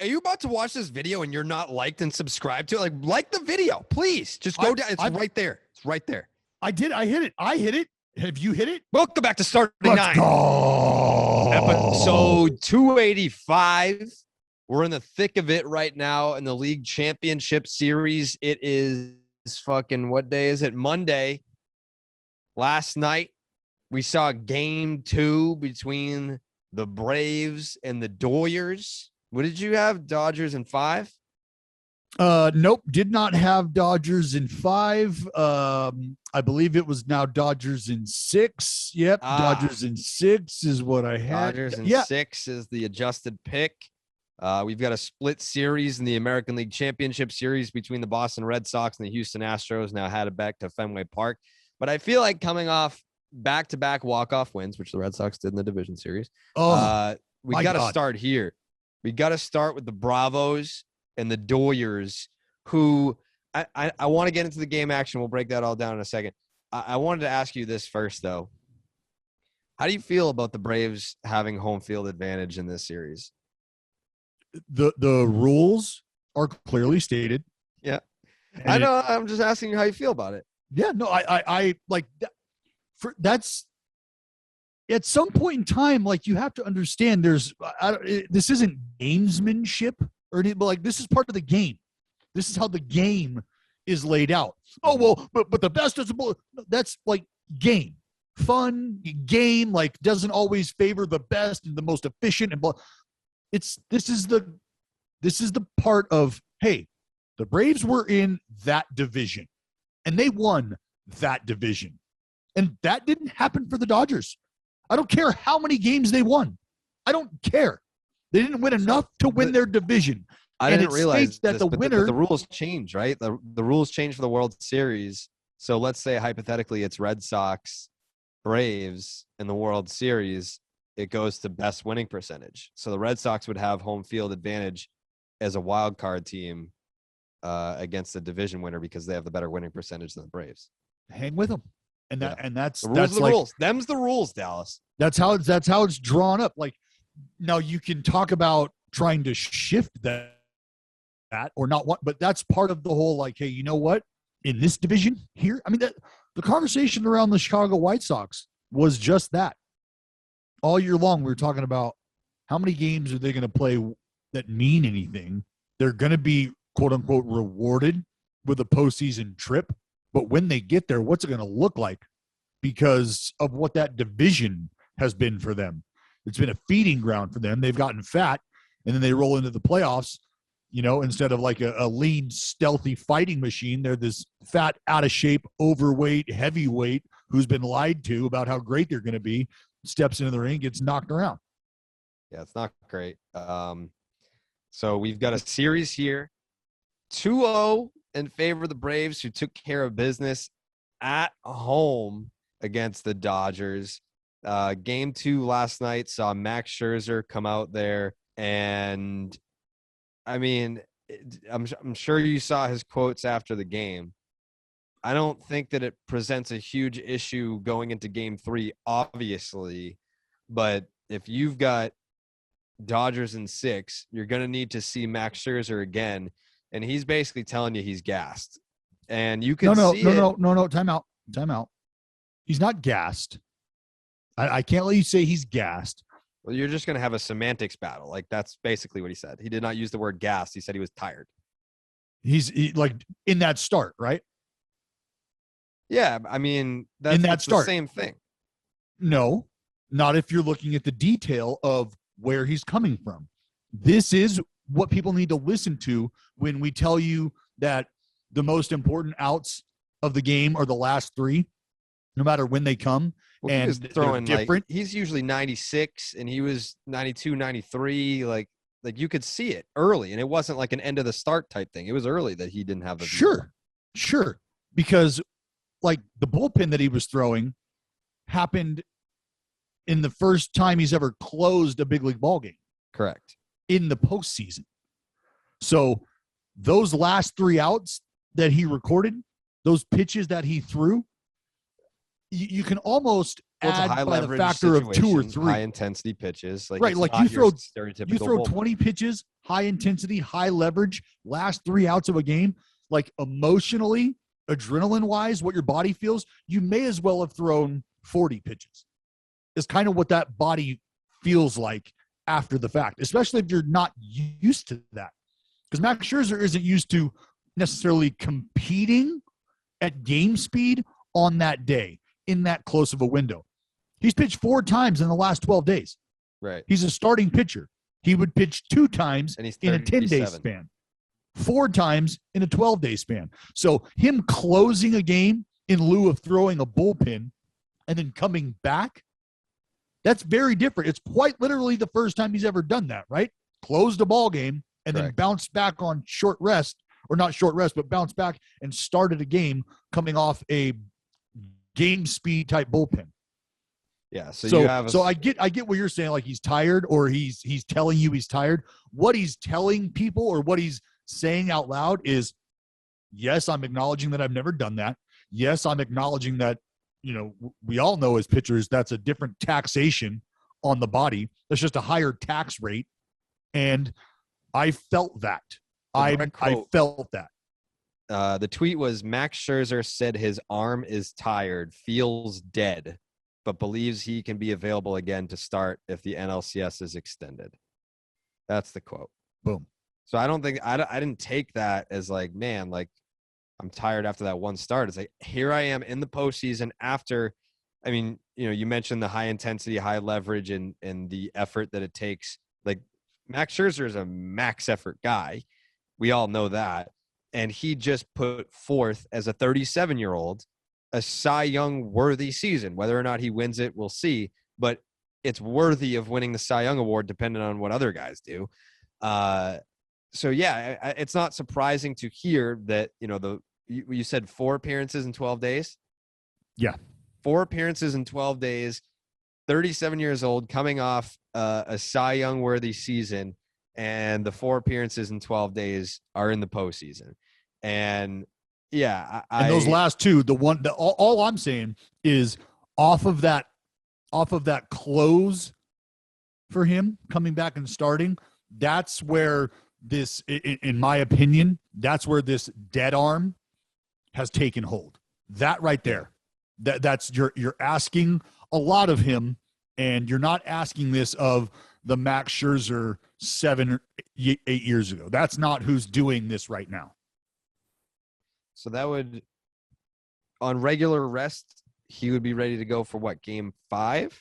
Are you about to watch this video and you're not liked and subscribed to it? Like the video, please. Just go down. It's right there. It's right there. I did. I hit it. Have you hit it? Welcome back to Starting Let's Nine. Go. Episode 285. We're in the thick of it right now in the league championship series. It is fucking, what day is it? Monday. Last night, we saw game 2 between the Braves and the Doyers. What did you have? Dodgers in 5? Nope, did not have Dodgers in 5. I believe it was now Dodgers in 6. Yep, Dodgers in 6 is what I had. Dodgers in 6 is the adjusted pick. We've got a split series in the American League Championship Series between the Boston Red Sox and the Houston Astros. Now headed back to Fenway Park. But I feel like coming off back-to-back walk-off wins, which the Red Sox did in the division series, we got to start here. We got to start with the Bravos and the Doyers, who I want to get into the game action. We'll break that all down in a second. I wanted to ask you this first, though. How do you feel about the Braves having home field advantage in this series? The rules are clearly stated. Yeah. I know. I'm just asking you how you feel about it. Yeah, no, I like that. That's at some point in time, like, you have to understand this isn't gamesmanship or anything, but like, this is part of the game. This is how the game is laid out. Oh, well, but the best is that's like game, fun game, like, doesn't always favor the best and the most efficient. And this is the part of, hey, the Braves were in that division and they won that division. And that didn't happen for the Dodgers. I don't care how many games they won. I don't care. They didn't win enough to win their division. I didn't realize that the winner. The rules change, right? The rules change for the World Series. So let's say hypothetically it's Red Sox, Braves in the World Series. It goes to best winning percentage. So the Red Sox would have home field advantage as a wild card team against the division winner because they have the better winning percentage than the Braves. Hang with them. And that's the rules. Rules. Them's the rules, Dallas. That's how it's drawn up. Like, now you can talk about trying to shift that or not, but that's part of the whole, like, hey, you know what? In this division here, I mean, the conversation around the Chicago White Sox was just that. All year long, we were talking about how many games are they going to play that mean anything. They're going to be, quote unquote, rewarded with a postseason trip. But when they get there, what's it going to look like? Because of what that division has been for them. It's been a feeding ground for them. They've gotten fat, and then they roll into the playoffs, instead of like a lean, stealthy fighting machine, they're this fat, out-of-shape, overweight, heavyweight who's been lied to about how great they're going to be, steps into the ring, gets knocked around. Yeah, it's not great. So we've got a series here, 2-0 in favor of the Braves, who took care of business at home against the Dodgers. Game 2 last night saw Max Scherzer come out there, and I mean, I'm sure you saw his quotes after the game. I don't think that it presents a huge issue going into game 3, obviously, but if you've got Dodgers in 6, you're going to need to see Max Scherzer again. And he's basically telling you he's gassed. And you can see it. No. Time out. He's not gassed. I can't let you say he's gassed. Well, you're just going to have a semantics battle. Like, that's basically what he said. He did not use the word gassed. He said he was tired. He's like in that start, right? Yeah. I mean, that's the same thing. No, not if you're looking at the detail of where he's coming from. This is what people need to listen to when we tell you that the most important outs of the game are the last 3, no matter when they come. Well, and he was throwing different. He's usually 96 and he was 92, 93. Like you could see it early, and it wasn't like an end of the start type thing. It was early that he didn't have the Sure. Because like the bullpen that he was throwing happened in the first time he's ever closed a big league ball game. Correct. In the postseason. So those last 3 outs that he recorded, those pitches that he threw, you can almost Well, it's a add high by the leverage factor of 2 or situation, 3. high intensity pitches. Like, Right, it's like not you your throw stereotypical bullpen. 20 pitches, high intensity, high leverage, last 3 outs of a game, like emotionally, adrenaline wise, what your body feels, you may as well have thrown 40 pitches. Is kind of what that body feels like after the fact, especially if you're not used to that. Because Max Scherzer isn't used to necessarily competing at game speed on that day in that close of a window. He's pitched 4 times in the last 12 days. Right. He's a starting pitcher. He would pitch 2 times And he's in a 10-day 37. span, 4 times in a 12-day span. So him closing a game in lieu of throwing a bullpen and then coming back, that's very different. It's quite literally the first time he's ever done that, right? Closed a ball game and then bounced back on short rest, or not short rest, but bounced back and started a game coming off a game speed type bullpen. Yeah. So I get what you're saying, like he's tired, or he's telling you he's tired. What he's telling people, or what he's saying out loud, is, yes, I'm acknowledging that I've never done that. Yes, I'm acknowledging that, we all know as pitchers, that's a different taxation on the body. That's just a higher tax rate. And I felt that. I felt that. The tweet was, Max Scherzer said his arm is tired, feels dead, but believes he can be available again to start if the NLCS is extended. That's the quote. Boom. So I don't think I didn't take that as like, man, like, I'm tired after that one start. It's like, here I am in the postseason after, I mean, you mentioned the high intensity, high leverage, and the effort that it takes. Like, Max Scherzer is a max effort guy. We all know that. And he just put forth, as a 37-year-old, a Cy Young worthy season. Whether or not he wins it, we'll see. But it's worthy of winning the Cy Young award, depending on what other guys do. So yeah, it's not surprising to hear that, you said 4 appearances in 12 days. Yeah. 4 appearances in 12 days, 37 years old, coming off a Cy Young worthy season, and the 4 appearances in 12 days are in the postseason. And yeah, and those last 2, all I'm saying is off of that close for him coming back and starting, that's where this, in my opinion, that's where this dead arm has taken hold. That right there, that's you're asking a lot of him, and you're not asking this of the Max Scherzer 7 or 8 years ago. That's not who's doing this right now. So that would, on regular rest, he would be ready to go for what, game 5?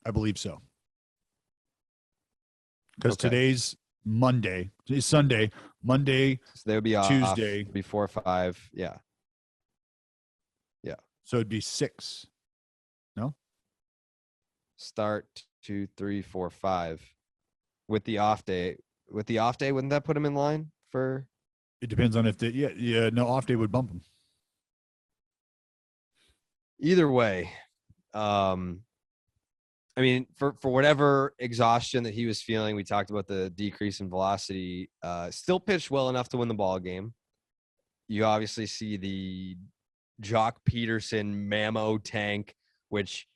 I believe so. Because today's Monday, today's Sunday, Monday, so they would be Tuesday, before 5. Yeah. So it'd be 6. No? Start 2, 3, 4, 5 with the off day. With the off day, wouldn't that put him in line for? It depends on if no off day would bump him. Either way, I mean, for whatever exhaustion that he was feeling, we talked about the decrease in velocity. Still pitched well enough to win the ball game. You obviously see the Jock Peterson Mammo tank, which,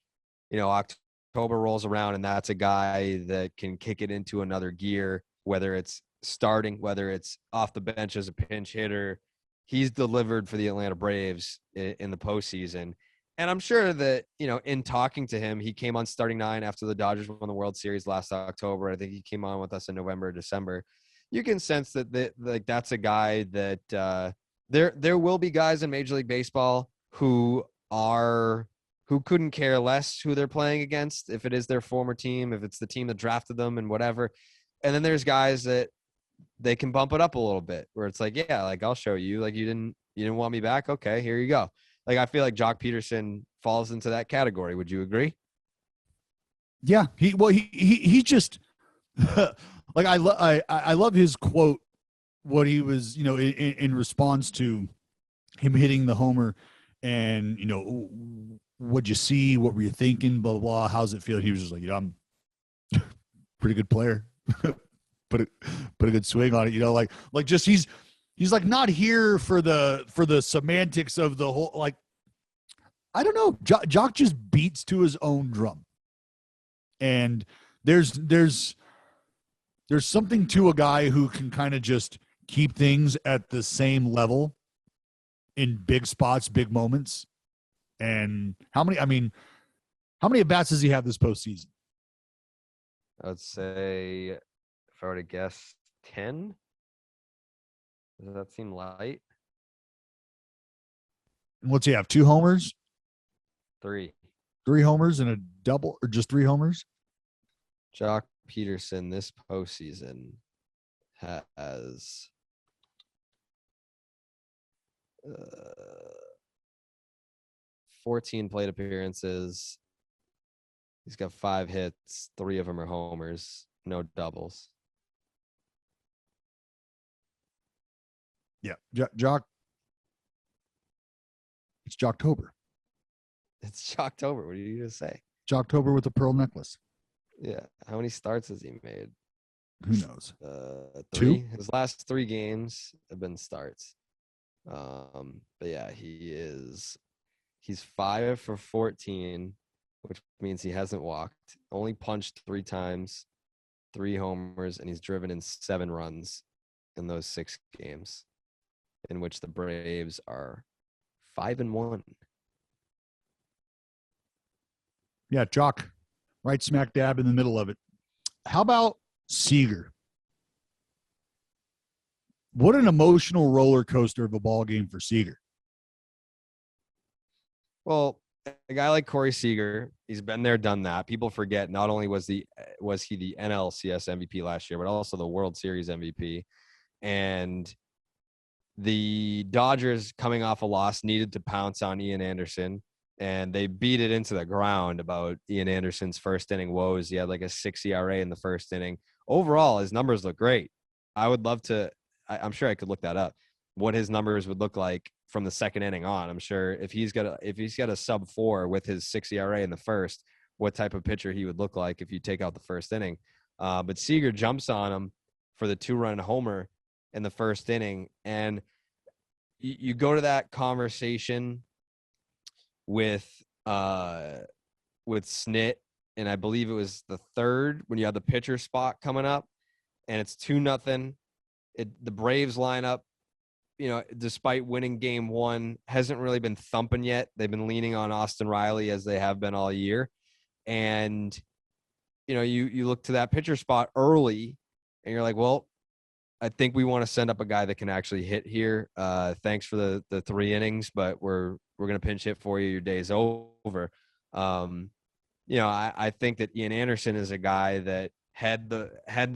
October rolls around, and that's a guy that can kick it into another gear, whether it's starting, whether it's off the bench as a pinch hitter. He's delivered for the Atlanta Braves in the postseason. And I'm sure that, in talking to him, he came on starting 9 after the Dodgers won the World Series last October. I think he came on with us in November or December. You can sense that that's a guy that there will be guys in Major League Baseball who couldn't care less who they're playing against, if it is their former team, if it's the team that drafted them and whatever. And then there's guys that they can bump it up a little bit, where it's like, yeah, like, I'll show you, like, you didn't want me back. Okay, here you go. Like, I feel like Jock Peterson falls into that category. Would you agree? Yeah, he just like, I love his quote. What he was, in response to him hitting the homer, and what'd you see? What were you thinking? Blah blah blah. How's it feel? He was just like, I'm pretty good player. put a good swing on it. Like just he's like not here for the semantics of the whole. Like, I don't know. Jock just beats to his own drum. And there's something to a guy who can kind of just keep things at the same level in big spots, big moments. And how many at bats does he have this postseason? I would say, if I were to guess, 10. Does that seem light? And what's he have? 2 homers? 3. 3 homers and a double, or just 3 homers? Jock Peterson this postseason has 14 plate appearances. He's got 5 hits. 3 of them are homers. No doubles. Yeah, Jock. It's Jocktober. It's Jocktober. What are you going to say? Jocktober with a pearl necklace. Yeah. How many starts has he made? Who knows? 3. 2? His last 3 games have been starts. But yeah, he's 5 for 14, which means he hasn't walked. Only punched 3 times, 3 homers, and he's driven in 7 runs in those 6 games, in which the Braves are 5-1. Yeah, Jock, right smack dab in the middle of it. How about Seager? What an emotional roller coaster of a ball game for Seager. Well, a guy like Corey Seager, he's been there, done that. People forget not only was he the NLCS MVP last year, but also the World Series MVP. And the Dodgers, coming off a loss, needed to pounce on Ian Anderson, and they beat it into the ground about Ian Anderson's first inning woes. He had like a 6 ERA in the first inning. Overall, his numbers look great. I would love to – I'm sure I could look that up, what his numbers would look like from the second inning on. I'm sure if he's got a sub 4 with his 6 ERA in the first, what type of pitcher he would look like if you take out the first inning. But Seager jumps on him for the 2-run homer in the first inning, and you go to that conversation with Snit, and I believe it was the third when you had the pitcher spot coming up, and it's 2-0. The Braves lineup, despite winning game 1, hasn't really been thumping yet. They've been leaning on Austin Riley as they have been all year, and you look to that pitcher spot early, and you're like, well, I think we want to send up a guy that can actually hit here. Thanks for the 3 innings, but we're going to pinch hit for you. Your day's over. I think that Ian Anderson is a guy that had the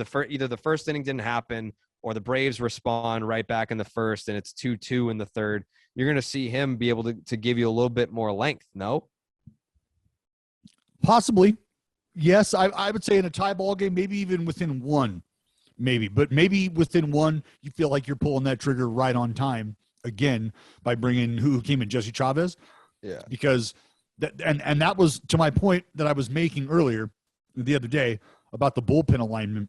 first, either the first inning didn't happen or the Braves respond right back in the first and it's 2-2 in the third. You're going to see him be able to give you a little bit more length. No? Possibly. Yes, I would say in a tie ball game, maybe even within 1. Maybe, but maybe within 1, you feel like you're pulling that trigger right on time again by bringing who came in, Jesse Chavez. Yeah. Because that was to my point that I was making earlier the other day about the bullpen alignment.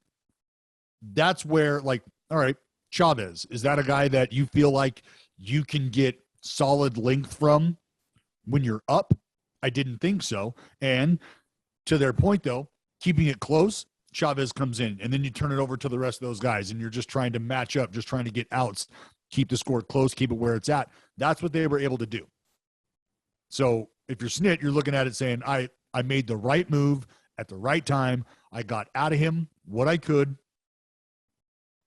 That's where, like, all right, Chavez, is that a guy that you feel like you can get solid length from when you're up? I didn't think so. And to their point, though, keeping it close, Chavez comes in, and then you turn it over to the rest of those guys, and you're just trying to match up, just trying to get outs, keep the score close, keep it where it's at. That's what they were able to do. So if you're Snit, you're looking at it saying, I made the right move at the right time. I got out of him what I could.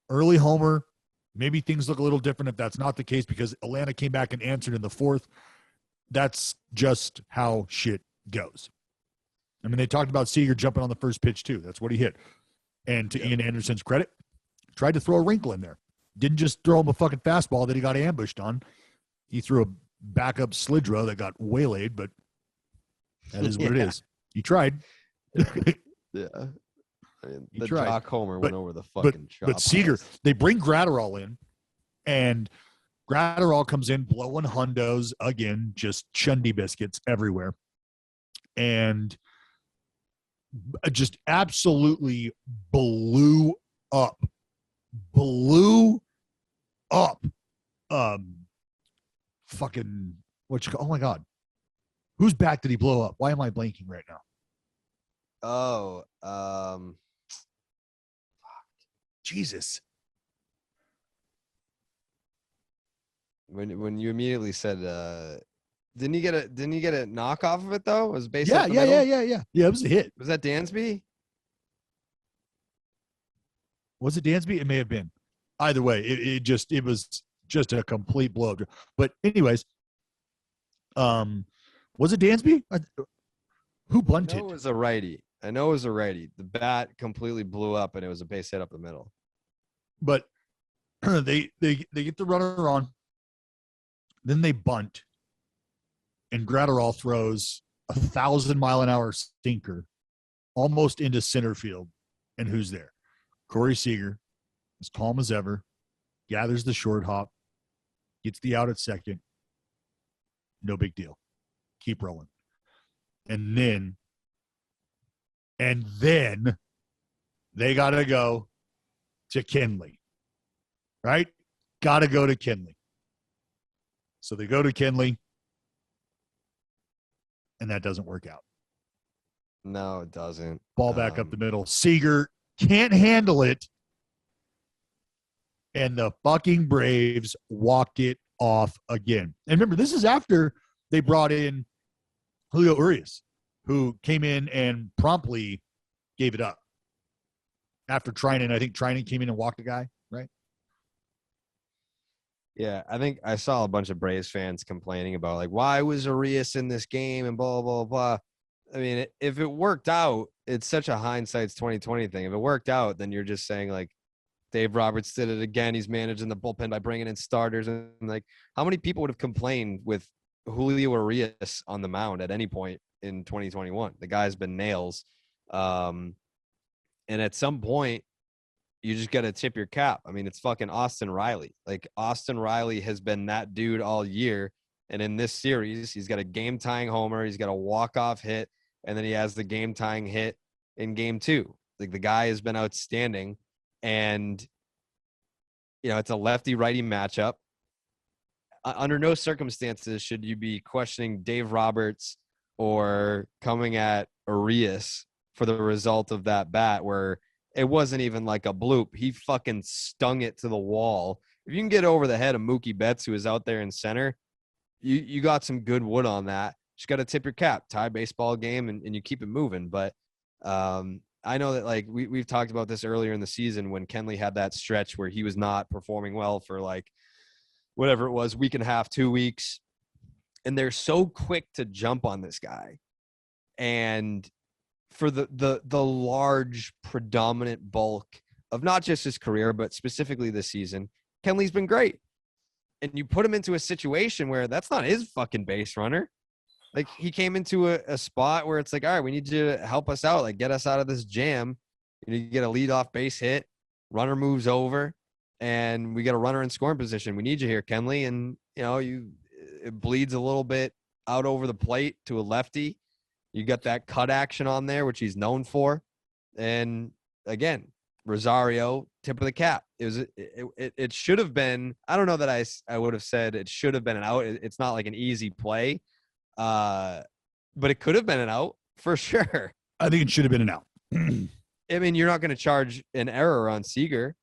Early homer. Maybe things look a little different if that's not the case because Atlanta came back and answered in the 4th. That's just how shit goes. I mean, they talked about Seager jumping on the first pitch, too. That's what he hit. And to Ian Anderson's credit, tried to throw a wrinkle in there. Didn't just throw him a fucking fastball that he got ambushed on. He threw a backup slidra that got waylaid, but that is what it is. He tried. Yeah. I mean, the Jock homer went over the fucking chop. But Seager, they bring Gratterall in, and Gratterall comes in blowing hundos again, just chundy biscuits everywhere. And just absolutely blew up. Fucking oh my God. Whose bat did he blow up? Why am I blanking right now? Oh, Jesus. when you immediately said didn't he get a knock off of it though? Was it base Yeah, up the yeah, middle? yeah. Yeah, it was a hit. Was that Dansby? Was it Dansby? It may have been. Either way, it was just a complete blow. But anyways, was it Dansby? Who bunted? I know it was a righty. The bat completely blew up, and it was a base hit up the middle. But they get the runner on, then they bunt, and Gratterall throws 1,000-mile-an-hour stinker almost into center field. And who's there? Corey Seager, as calm as ever, gathers the short hop, gets the out at second. No big deal. Keep rolling. And then they got to go to Kenley, right? Got to go to Kenley. So they go to Kenley, and that doesn't work out. No, it doesn't. Ball back up the middle. Seager can't handle it, and the fucking Braves walk it off again. And remember, this is after they brought in Julio Urias, who came in and promptly gave it up. After Trinan, I think Trinan came in and walked a guy, right? Yeah, I think I saw a bunch of Braves fans complaining about, like, why was Urias in this game and blah, blah, blah. I mean, if it worked out, it's such a hindsight's 2020 thing. If it worked out, then you're just saying, like, Dave Roberts did it again. He's managing the bullpen by bringing in starters. And, like, how many people would have complained with Julio Urias on the mound at any point in 2021? The guy's been nails. And at some point, you just got to tip your cap. I mean, it's fucking Austin Riley. Like, Austin Riley has been that dude all year. And in this series, he's got a game-tying homer. He's got a walk-off hit. And then he has the game-tying hit in game 2. Like, the guy has been outstanding. And, you know, it's a lefty-righty matchup. Under no circumstances should you be questioning Dave Roberts or coming at Urias for the result of that bat, where it wasn't even like a bloop. He fucking stung it to the wall. If you can get over the head of Mookie Betts, who is out there in center, you got some good wood on that. Just got to tip your cap, tie baseball game, and you keep it moving. But I know that, like, we've talked about this earlier in the season when Kenley had that stretch where he was not performing well for, like, whatever it was, week and a half, 2 weeks. And they're so quick to jump on this guy. And for the large predominant bulk of not just his career, but specifically this season, Kenley's been great. And you put him into a situation where that's not his fucking base runner. Like, he came into a spot where it's like, all right, we need you to help us out, like, get us out of this jam. You need to get a leadoff base hit, runner moves over, and we got a runner in scoring position. We need you here, Kenley. And, you know, it bleeds a little bit out over the plate to a lefty. You got that cut action on there, which he's known for. And again, Rosario, tip of the cap. It should have been, I don't know that I would have said it should have been an out. It's not like an easy play. But it could have been an out for sure. I think it should have been an out. I mean, you're not going to charge an error on Seager.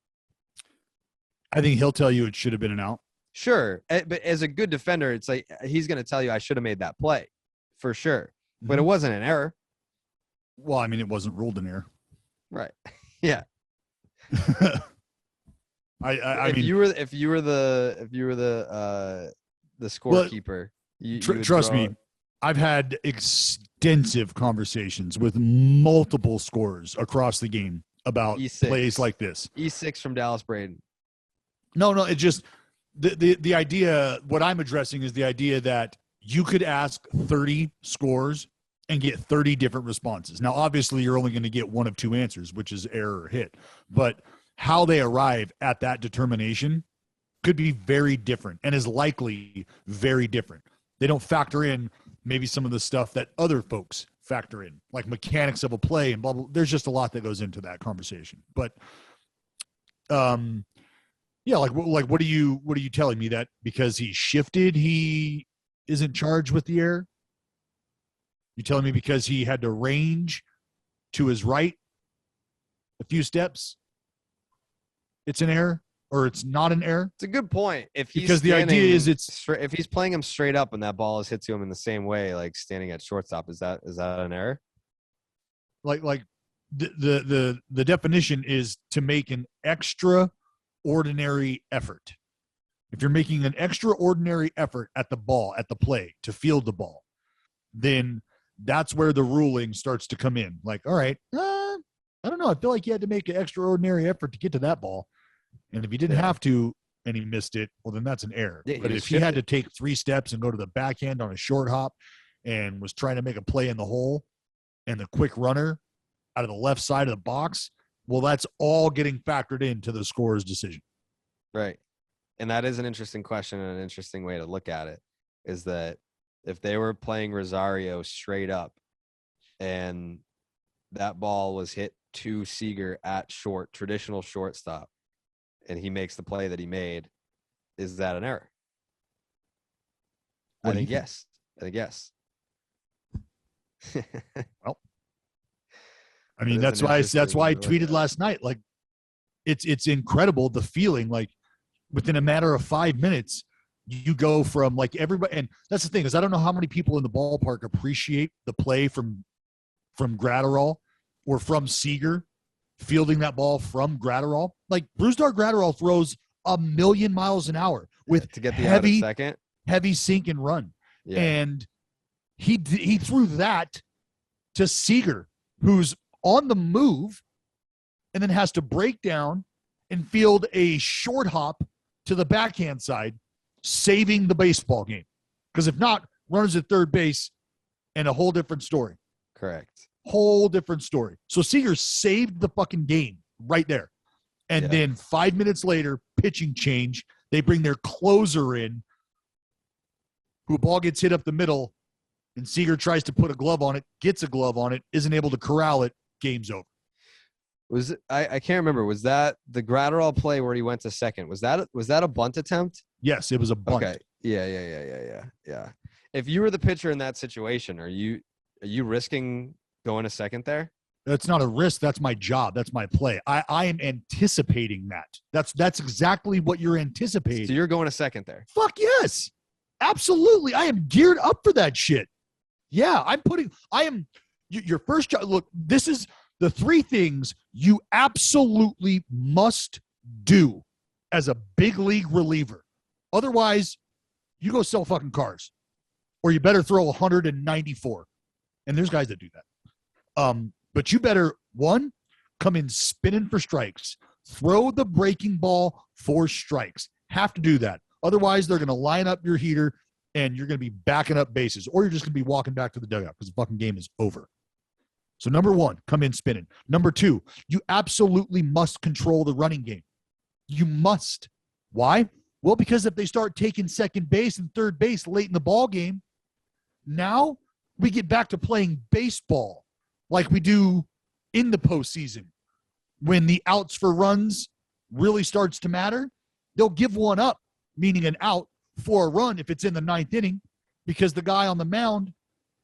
I think he'll tell you it should have been an out. Sure. But as a good defender, it's like he's going to tell you I should have made that play for sure. But it wasn't an error. Well, I mean, it wasn't ruled an error. Right. Yeah. I if mean, you were the scorekeeper, you trust me, I've had extensive conversations with multiple scorers across the game about E6. Plays like this. E6 from Dallas Braden. No, it just the idea. What I'm addressing is the idea that you could ask 30 scores and get 30 different responses. Now, obviously, you're only going to get one of two answers, which is error or hit. But how they arrive at that determination could be very different and is likely very different. They don't factor in maybe some of the stuff that other folks factor in, like mechanics of a play and blah, blah. There's just a lot that goes into that conversation. But, yeah, like what are you telling me, that because he shifted, he isn't charged with the error? You telling me because he had to range to his right a few steps, it's an error or it's not an error? It's a good point. If he's because the idea is if he's playing him straight up and that ball is hit to him in the same way, like standing at shortstop, is that an error? Like the definition is to make an extraordinary effort. If you're making an extraordinary effort at the ball, at the play, to field the ball, then that's where the ruling starts to come in. Like, all right, I don't know. I feel like you had to make an extraordinary effort to get to that ball. And if you didn't have to and he missed it, well, then that's an error. Yeah, but if he had to take 3 steps and go to the backhand on a short hop and was trying to make a play in the hole and the quick runner out of the left side of the box, well, that's all getting factored into the scorer's decision. Right. And that is an interesting question and an interesting way to look at it, is that if they were playing Rosario straight up and that ball was hit to Seager at short, traditional shortstop, and he makes the play that he made, is that an error? I think yes. Well, I mean, that's why I tweeted last night. Like, it's incredible, the feeling, like within a matter of 5 minutes, you go from like everybody. And that's the thing, is I don't know how many people in the ballpark appreciate the play from Gratterall or from Seager fielding that ball from Gratterall. Like, Brusdar Gratterall throws 1,000,000 miles an hour with to get the heavy second, heavy sink and run. Yeah. And he threw that to Seager, who's on the move and then has to break down and field a short hop to the backhand side, saving the baseball game. Because if not, runners at third base and a whole different story. Correct. Whole different story. So Seager saved the fucking game right there. And then 5 minutes later, pitching change. They bring their closer in, who a ball gets hit up the middle, and Seager tries to put a glove on it, gets a glove on it, isn't able to corral it, game's over. Was it, I can't remember. Was that the Gratterall play where he went to second? Was that a bunt attempt? Yes, it was a bunt. Okay. Yeah. If you were the pitcher in that situation, are you risking going to second there? That's not a risk. That's my job. That's my play. I am anticipating that. That's exactly what you're anticipating. So you're going to second there? Fuck yes. Absolutely. I am geared up for that shit. Yeah, your first job. Look, this is the 3 things you absolutely must do as a big league reliever. Otherwise, you go sell fucking cars, or you better throw 194. And there's guys that do that. But you better, 1, come in spinning for strikes. Throw the breaking ball for strikes. Have to do that. Otherwise, they're going to line up your heater, and you're going to be backing up bases, or you're just going to be walking back to the dugout because the fucking game is over. So number 1, come in spinning. Number 2, you absolutely must control the running game. You must. Why? Well, because if they start taking second base and third base late in the ball game, now we get back to playing baseball like we do in the postseason. When the outs for runs really starts to matter, they'll give one up, meaning an out, for a run if it's in the 9th inning, because the guy on the mound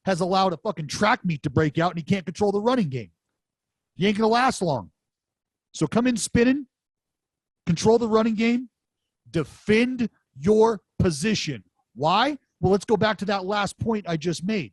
has allowed a fucking track meet to break out and he can't control the running game. He ain't going to last long. So come in spinning, control the running game, defend your position. Why? Well, let's go back to that last point I just made.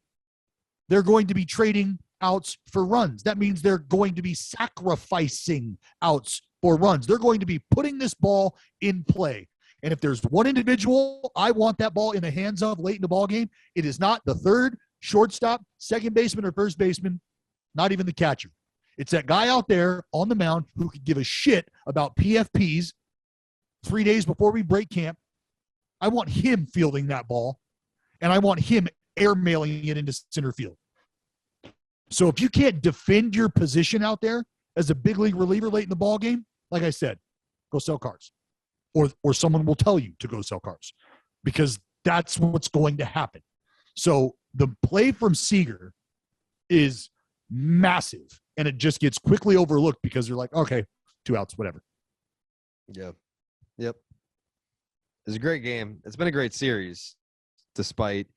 They're going to be trading outs for runs. That means they're going to be sacrificing outs for runs. They're going to be putting this ball in play. And if there's one individual I want that ball in the hands of late in the ball game, it is not the third, shortstop, second baseman, or first baseman, not even the catcher. It's that guy out there on the mound who could give a shit about PFPs 3 days before we break camp. I want him fielding that ball, and I want him airmailing it into center field. So if you can't defend your position out there as a big league reliever late in the ball game, like I said, go sell cars. Or someone will tell you to go sell cars, because that's what's going to happen. So the play from Seager is massive, and it just gets quickly overlooked because they're like, okay, 2 outs, whatever. Yep. It was a great game. It's been a great series, despite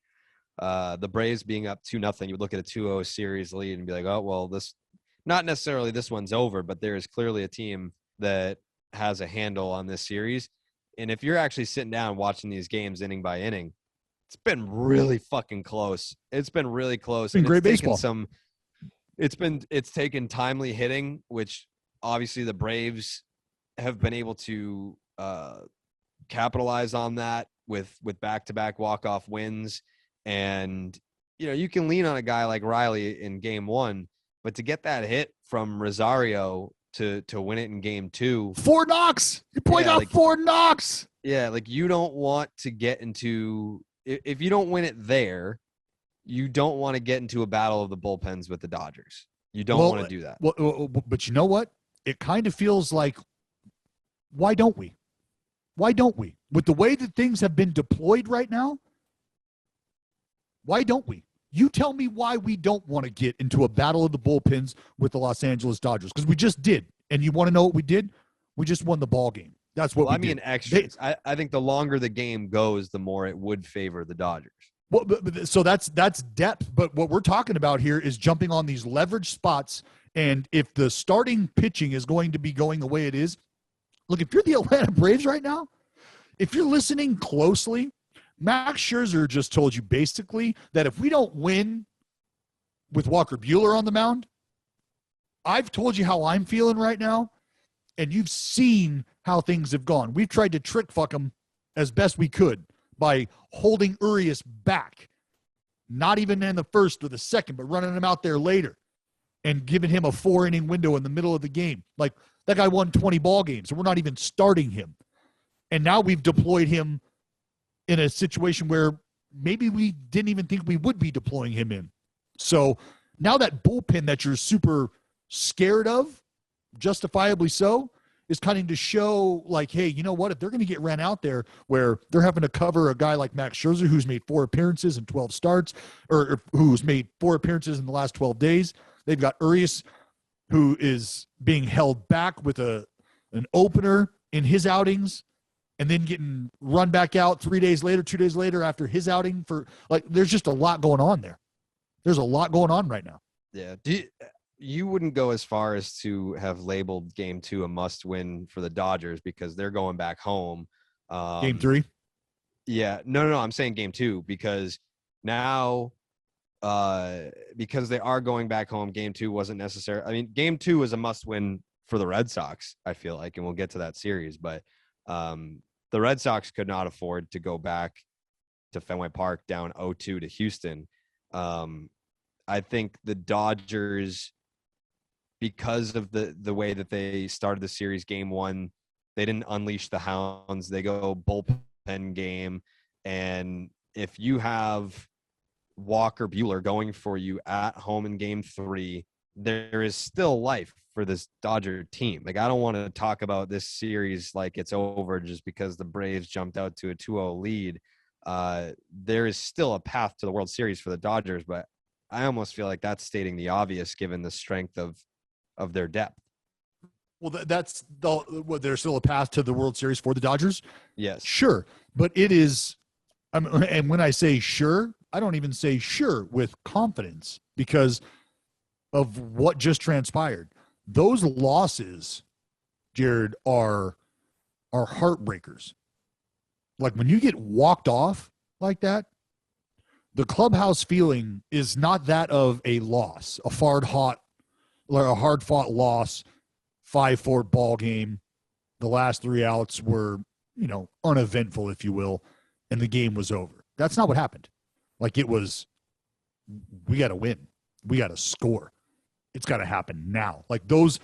The Braves being up 2-0, you would look at a 2-0 series lead and be like, oh, well, this not necessarily this one's over, but there is clearly a team that has a handle on this series. And if you're actually sitting down watching these games inning by inning, it's been really fucking close. It's been really close. It's been great baseball. It's taken timely hitting, which obviously the Braves have been able to capitalize on that with back-to-back walk-off wins. And, you can lean on a guy like Riley in game one, but to get that hit from Rosario to win it in game two. 4 knocks. You point out 4 knocks. Yeah, you don't want to get into – if you don't win it there, you don't want to get into a battle of the bullpens with the Dodgers. You don't want to do that. But you know what? It kind of feels like, why don't we? Why don't we? With the way that things have been deployed right now, why don't we? You tell me why we don't want to get into a battle of the bullpens with the Los Angeles Dodgers, because we just did. And you want to know what we did? We just won the ball game. That's what we did. Extras. I think the longer the game goes, the more it would favor the Dodgers. Well, so that's depth. But what we're talking about here is jumping on these leverage spots. And if the starting pitching is going to be going the way it is, look, if you're the Atlanta Braves right now, if you're listening closely, Max Scherzer just told you basically that if we don't win with Walker Buehler on the mound, I've told you how I'm feeling right now, and you've seen how things have gone. We've tried to trick fuck him as best we could by holding Urias back, not even in the first or the second, but running him out there later and giving him a 4-inning window in the middle of the game. Like, that guy won 20 ball games, and we're not even starting him. And now we've deployed him in a situation where maybe we didn't even think we would be deploying him in. So now that bullpen that you're super scared of, justifiably so, is kind of to show like, hey, you know what? If they're going to get ran out there where they're having to cover a guy like Max Scherzer, who's made 4 appearances in 12 starts, or who's made 4 appearances in the last 12 days, they've got Urias, who is being held back with an opener in his outings, and then getting run back out 2 days later after his outing for there's just a lot going on there. There's a lot going on right now. Yeah. You wouldn't go as far as to have labeled game 2 a must win for the Dodgers because they're going back home. Game 3? Yeah. No. I'm saying game 2 because now, because they are going back home, game 2 wasn't necessary. I mean, game 2 is a must win for the Red Sox, I feel like, and we'll get to that series, but the Red Sox could not afford to go back to Fenway Park down 0-2 to Houston. I think the Dodgers, because of the way that they started the series game 1, they didn't unleash the hounds. They go bullpen game. And if you have Walker Buehler going for you at home in game 3, there is still life for this Dodger team. Like, I don't want to talk about this series like it's over just because the Braves jumped out to a 2-0 lead. There is still a path to the World Series for the Dodgers, but I almost feel like that's stating the obvious given the strength of their depth. Well, there's still a path to the World Series for the Dodgers? Yes. Sure. But it is, and when I say sure, I don't even say sure with confidence because of what just transpired. Those losses, Jared, are heartbreakers. Like when you get walked off like that, the clubhouse feeling is not that of a loss, a hard-fought loss, 5-4 ball game. The last 3 outs were, uneventful, if you will, and the game was over. That's not what happened. Like it was, we got to win. We got to score. It's got to happen now. Like those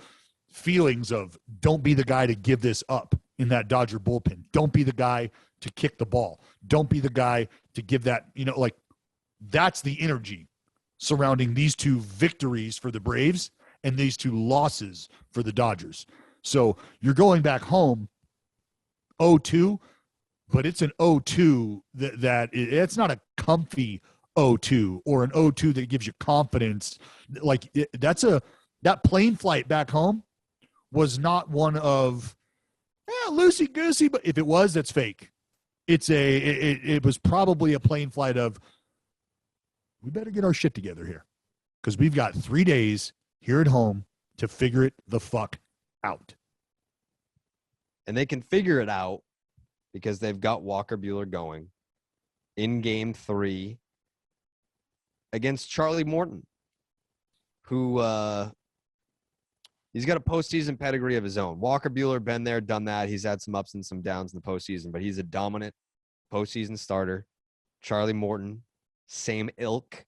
feelings of don't be the guy to give this up in that Dodger bullpen. Don't be the guy to kick the ball. Don't be the guy to give that, that's the energy surrounding these 2 victories for the Braves and these 2 losses for the Dodgers. So you're going back home 0-2, but it's an 0-2 that it's not a comfy 0-2 or an 0-2 that gives you confidence. Like that plane flight back home was not one of loosey-goosey, but if it was, that's fake. It was probably a plane flight of we better get our shit together here because we've got 3 days here at home to figure it the fuck out. And they can figure it out because they've got Walker Buehler going in game 3 against Charlie Morton, who he's got a postseason pedigree of his own. Walker Buehler, been there, done that. He's had some ups and some downs in the postseason, but he's a dominant postseason starter. Charlie Morton, same ilk.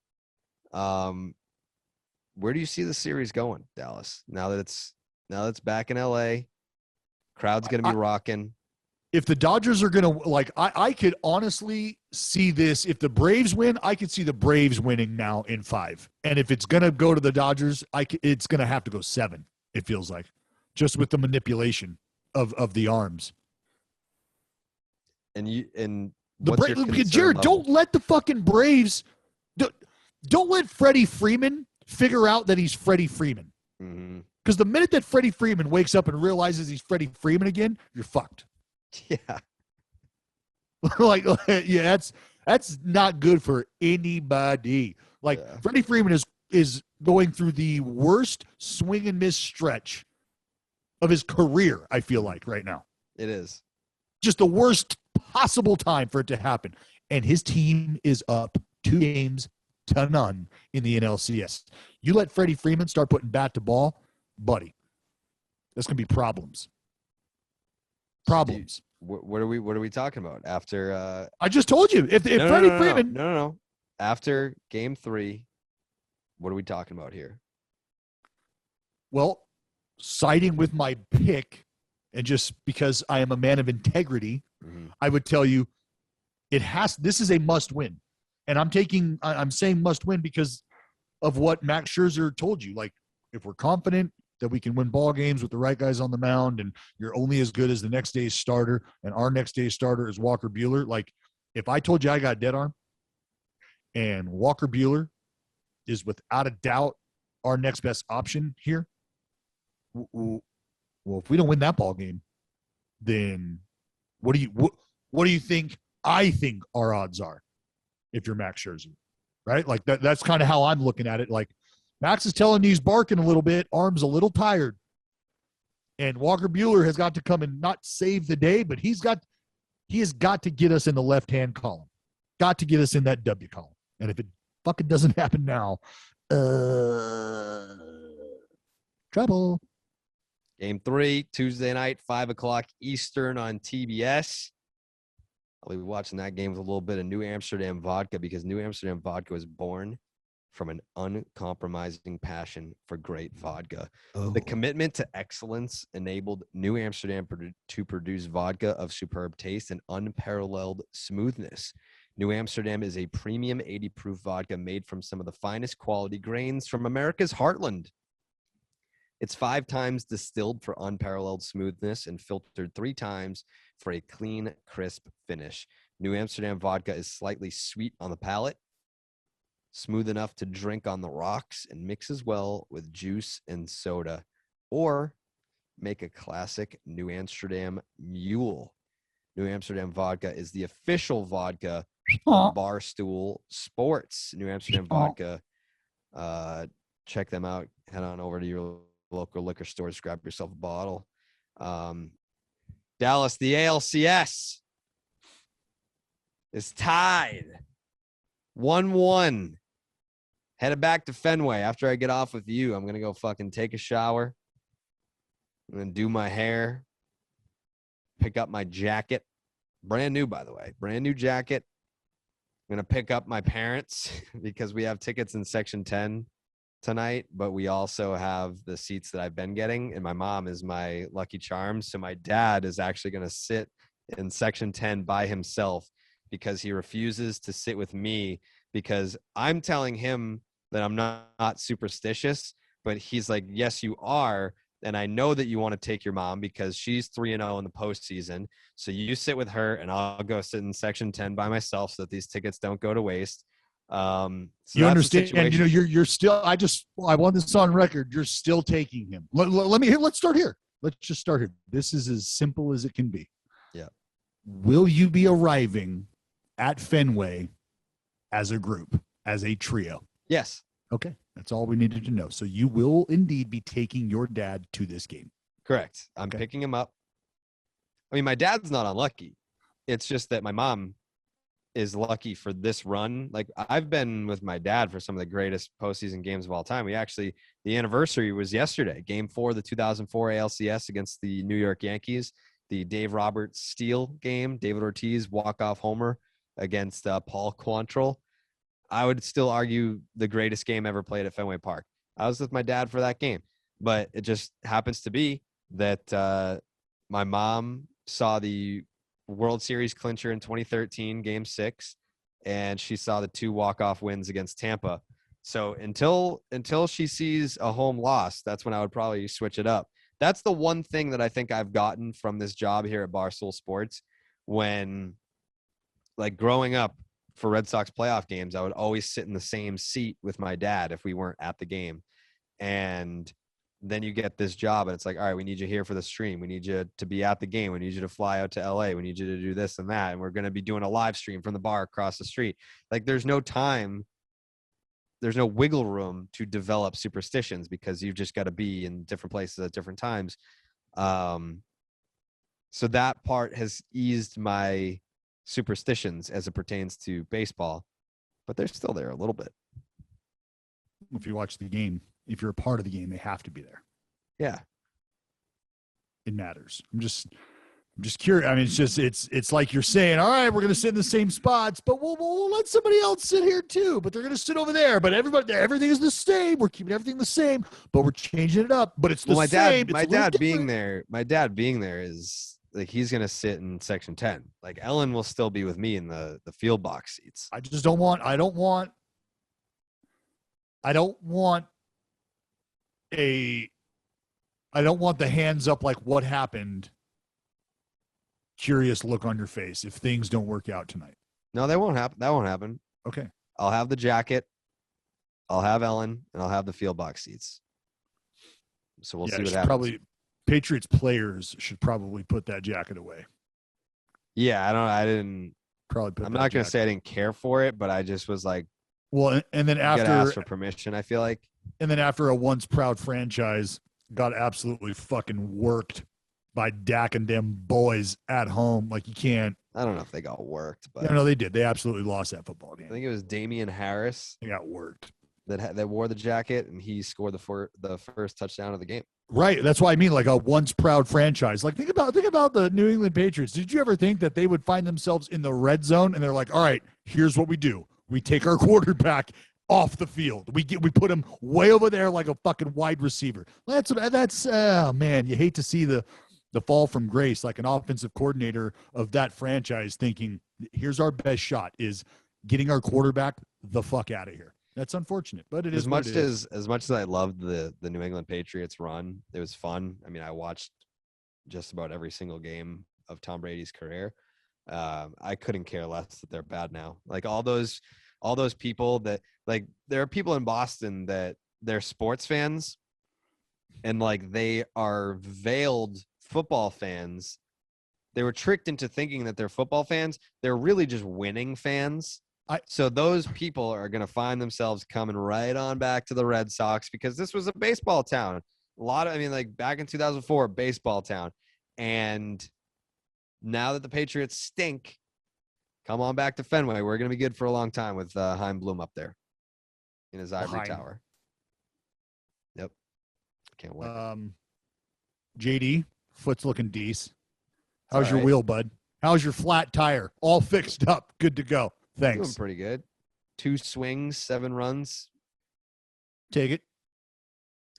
Where do you see the series going, Dallas? Now that it's back in LA, crowd's gonna be rocking. If the Dodgers are gonna I could honestly see this. If the Braves win, I could see the Braves winning now in 5. And if it's gonna go to the Dodgers, it's gonna have to go 7. It feels like, just with the manipulation of the arms. And Jared, don't let the fucking Braves. Don't let Freddie Freeman figure out that he's Freddie Freeman. Because the minute that Freddie Freeman wakes up and realizes he's Freddie Freeman again, you're fucked. Yeah. Yeah, that's not good for anybody. Freddie Freeman is going through the worst swing and miss stretch of his career, I feel like, right now. It is. Just the worst possible time for it to happen. And his team is up 2 games to none in the NLCS. You let Freddie Freeman start putting bat to ball, buddy, there's going to be problems. Problems. What are we talking about after? I just told you. If Freddie Freeman. No. After game 3, what are we talking about here? Well, siding with my pick, and just because I am a man of integrity, I would tell you this is a must win. And I'm saying must win because of what Max Scherzer told you. If we're confident that we can win ball games with the right guys on the mound, and you're only as good as the next day's starter, and our next day's starter is Walker Buehler. If I told you I got dead arm and Walker Buehler is without a doubt our next best option here, well, if we don't win that ball game, then what do you think I think our odds are if you're Max Scherzer, right? That's kind of how I'm looking at it. Max is telling you he's barking a little bit, arm's a little tired. And Walker Buehler has got to come and not save the day, but he has got to get us in the left-hand column. Got to get us in that W column. And if it fucking doesn't happen now, trouble. Game 3, Tuesday night, 5:00 Eastern on TBS. I'll be watching that game with a little bit of New Amsterdam vodka because New Amsterdam vodka was born from an uncompromising passion for great vodka. Oh. The commitment to excellence enabled New Amsterdam to produce vodka of superb taste and unparalleled smoothness. New Amsterdam is a premium 80 proof vodka made from some of the finest quality grains from America's heartland. It's 5 times distilled for unparalleled smoothness and filtered 3 times for a clean, crisp finish. New Amsterdam vodka is slightly sweet on the palate, smooth enough to drink on the rocks, and mixes well with juice and soda, or make a classic New Amsterdam mule. New Amsterdam vodka is the official vodka of Barstool Sports. New Amsterdam vodka. Check them out. Head on over to your local liquor stores, grab yourself a bottle. Dallas, the ALCS is tied 1-1. Headed back to Fenway after I get off with you. I'm going to go fucking take a shower and then do my hair, pick up my jacket. Brand new, by the way. Brand new jacket. I'm going to pick up my parents because we have tickets in Section 10 tonight, but we also have the seats that I've been getting, and my mom is my lucky charm. So my dad is actually going to sit in Section 10 by himself because he refuses to sit with me because I'm telling him that I'm not superstitious, but he's like, yes, you are. And I know that you want to take your mom because she's 3-0 in the postseason. So you sit with her and I'll go sit in Section 10 by myself so that these tickets don't go to waste. So you understand, and you're still, I want this on record. You're still taking him. Let's start here. Let's just start here. This is as simple as it can be. Yeah. Will you be arriving at Fenway as a group? as a trio. Yes. Okay, that's all we needed to know. So you will indeed be taking your dad to this game. Correct. I'm picking him up. I mean, my dad's not unlucky. It's just that my mom is lucky for this run. Like, I've been with my dad for some of the greatest postseason games of all time. The anniversary was yesterday, Game 4 of the 2004 ALCS against the New York Yankees, the Dave Roberts steal game, David Ortiz walk-off homer against Paul Quantrill. I would still argue the greatest game ever played at Fenway Park. I was with my dad for that game, but it just happens to be that my mom saw the World Series clincher in 2013, Game 6, and she saw the 2 walk-off wins against Tampa. So until she sees a home loss, that's when I would probably switch it up. That's the one thing that I think I've gotten from this job here at Barstool Sports. When, like, growing up for Red Sox playoff games, I would always sit in the same seat with my dad if we weren't at the game. And then you get this job and it's like, all right, we need you here for the stream. We need you to be at the game. We need you to fly out to LA. We need you to do this and that. And we're going to be doing a live stream from the bar across the street. Like, there's no time. There's no wiggle room to develop superstitions because you've just got to be in different places at different times. So that part has eased my superstitions as it pertains to baseball, but they're still there a little bit. If you watch the game, if you're a part of the game, they have to be there. Yeah. It matters. I'm just curious. I mean, it's like you're saying, all right, we're going to sit in the same spots, but we'll let somebody else sit here too, but they're going to sit over there. But everything is the same. We're keeping everything the same, but we're changing it up. But it's the same. My dad being there is like, he's going to sit in section 10. Like, Ellen will still be with me in the field box seats. I don't want the hands up, like, what happened, curious look on your face if things don't work out tonight. No, that won't happen. Okay. I'll have the jacket, I'll have Ellen, and I'll have the field box seats. So we'll see what happens. Probably Patriots players should probably put that jacket away. Yeah, I didn't probably put. I'm not going to say I didn't care for it, but I just was like, well, and then after ask for permission, I feel like. And then after a once proud franchise got absolutely fucking worked by Dak and them boys at home, like, you can't. I don't know if they got worked, but no, they did. They absolutely lost that football game. I think it was Damian Harris. They got worked. That wore the jacket, and he scored the first touchdown of the game. Right. That's why I mean, like, a once proud franchise. Like, think about the New England Patriots. Did you ever think that they would find themselves in the red zone and they're like, all right, here's what we do. We take our quarterback off the field. We put him way over there like a fucking wide receiver. That's man, you hate to see the fall from grace, like an offensive coordinator of that franchise thinking, here's our best shot, is getting our quarterback the fuck out of here. That's unfortunate, but as much as I loved the New England Patriots run, it was fun. I mean, I watched just about every single game of Tom Brady's career. I couldn't care less that they're bad now. Like, all those people that, like, there are people in Boston that they're sports fans and, like, they are veiled football fans. They were tricked into thinking that they're football fans. They're really just winning fans. So those people are going to find themselves coming right on back to the Red Sox because this was a baseball town. Like, back in 2004, baseball town. And now that the Patriots stink, come on back to Fenway. We're going to be good for a long time with Chaim Bloom up there in his ivory tower. Yep. Can't wait. JD, foot's looking decent. How's your wheel, bud? How's your flat tire? All fixed up. Good to go. Thanks. Doing pretty good. 2 swings, 7 runs. Take it.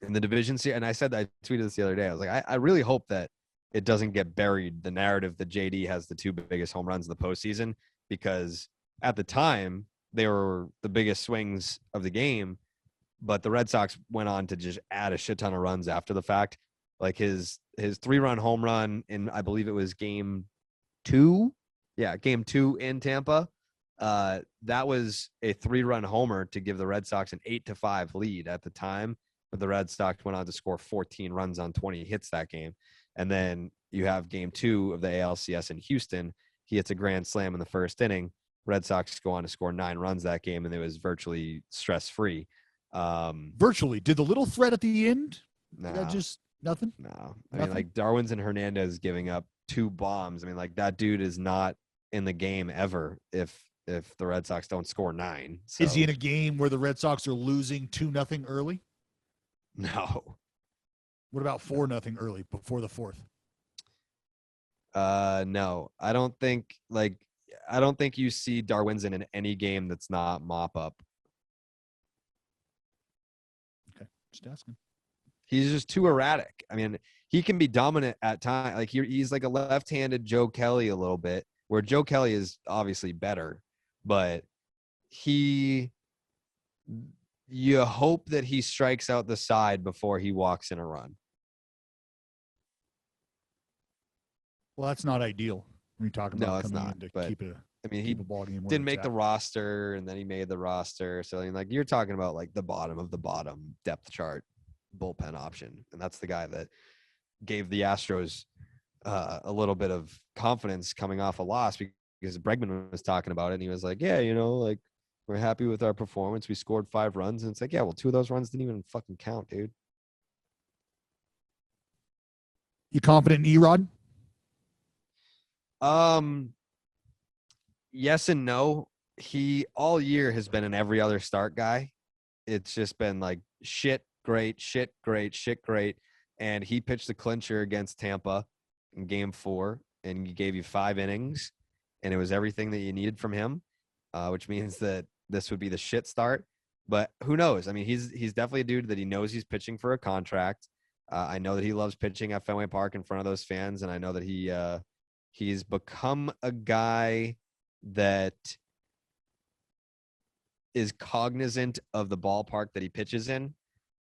In the division series. And I tweeted this the other day. I was like, I really hope that it doesn't get buried, the narrative that JD has the 2 biggest home runs in the postseason, because at the time they were the biggest swings of the game, but the Red Sox went on to just add a shit ton of runs after the fact. Like, his 3-run home run in, I believe it was game 2. Yeah, game 2 in Tampa. That was a 3-run homer to give the Red Sox an 8-5 lead at the time, but the Red Sox went on to score 14 runs on 20 hits that game. And then you have game 2 of the ALCS in Houston. He hits a grand slam in the first inning Red Sox go on to score 9 runs that game, and it was virtually stress-free. Virtually. Did the little threat at the end? No, Just nothing? no. I Nothing? mean, like Darwin's and Hernandez giving up 2 bombs. I mean, like that dude is not in the game ever if the Red Sox don't score 9. So. Is he in a game where the Red Sox are losing 2-0 early? No. What about 4-0 early before the 4th? No. I don't think you see Darwinson in any game that's not mop up. Okay, just asking. He's just too erratic. I mean, he can be dominant at times. Like he's like a left-handed Joe Kelly a little bit, where Joe Kelly is obviously better, but you hope that he strikes out the side before he walks in a run. Well, that's not ideal when you talk about coming in to keep it. I mean, he ball game didn't make the roster, and then he made the roster. So, I mean, like, you're talking about like the bottom of the bottom depth chart bullpen option, and that's the guy that gave the Astros a little bit of confidence coming off a loss, because Bregman was talking about it, and he was like, "Yeah, like we're happy with our performance. We scored 5 runs," and it's like, "Yeah, well, 2 of those runs didn't even fucking count, dude." You confident in Erod? Yes and no. He all year has been an every other start guy. It's just been like shit, great, shit, great, shit, great. And he pitched the clincher against Tampa in game 4, and he gave you 5 innings, and it was everything that you needed from him, which means that this would be the shit start. But who knows? I mean, he's definitely a dude that he knows he's pitching for a contract. I know that he loves pitching at Fenway Park in front of those fans, and I know that he's become a guy that is cognizant of the ballpark that he pitches in.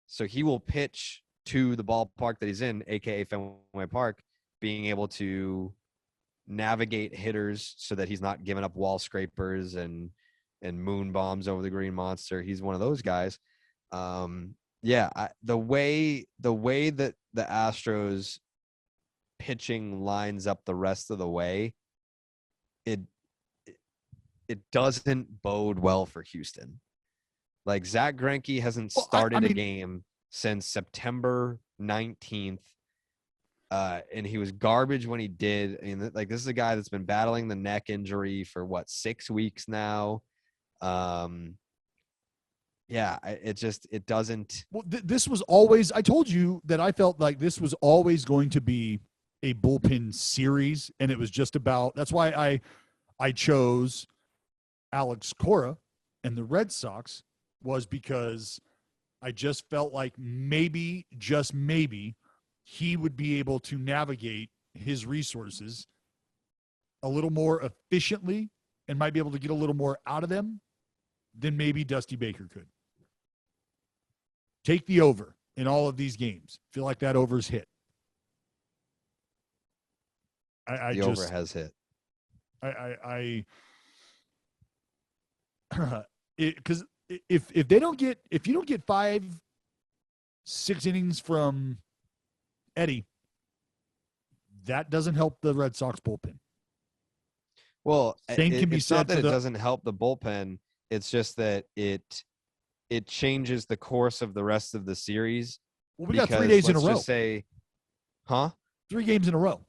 So he will pitch to the ballpark that he's in, aka Fenway Park, being able to navigate hitters so that he's not giving up wall scrapers and moon bombs over the green monster. He's one of those guys. The way that the Astros pitching lines up the rest of the way, it doesn't bode well for Houston. Like, Zach Greinke hasn't started a game since September 19th. And he was garbage when he did. I mean, like, this is a guy that's been battling the neck injury for 6 weeks now. It doesn't. Well, this was always, I told you that I felt like this was always going to be a bullpen series. And it was just about, that's why I chose Alex Cora and the Red Sox, was because I just felt like maybe, just maybe, he would be able to navigate his resources a little more efficiently and might be able to get a little more out of them than maybe Dusty Baker could. Take the over in all of these games. Feel like that over's hit. The over has hit. Because if you don't get 5-6 innings from Eddie, that doesn't help the Red Sox bullpen. Well, same can be said. Not that it doesn't help the bullpen. It's just that it changes the course of the rest of the series. Well, we got 3 days in a row. Let's just say, 3 games in a row.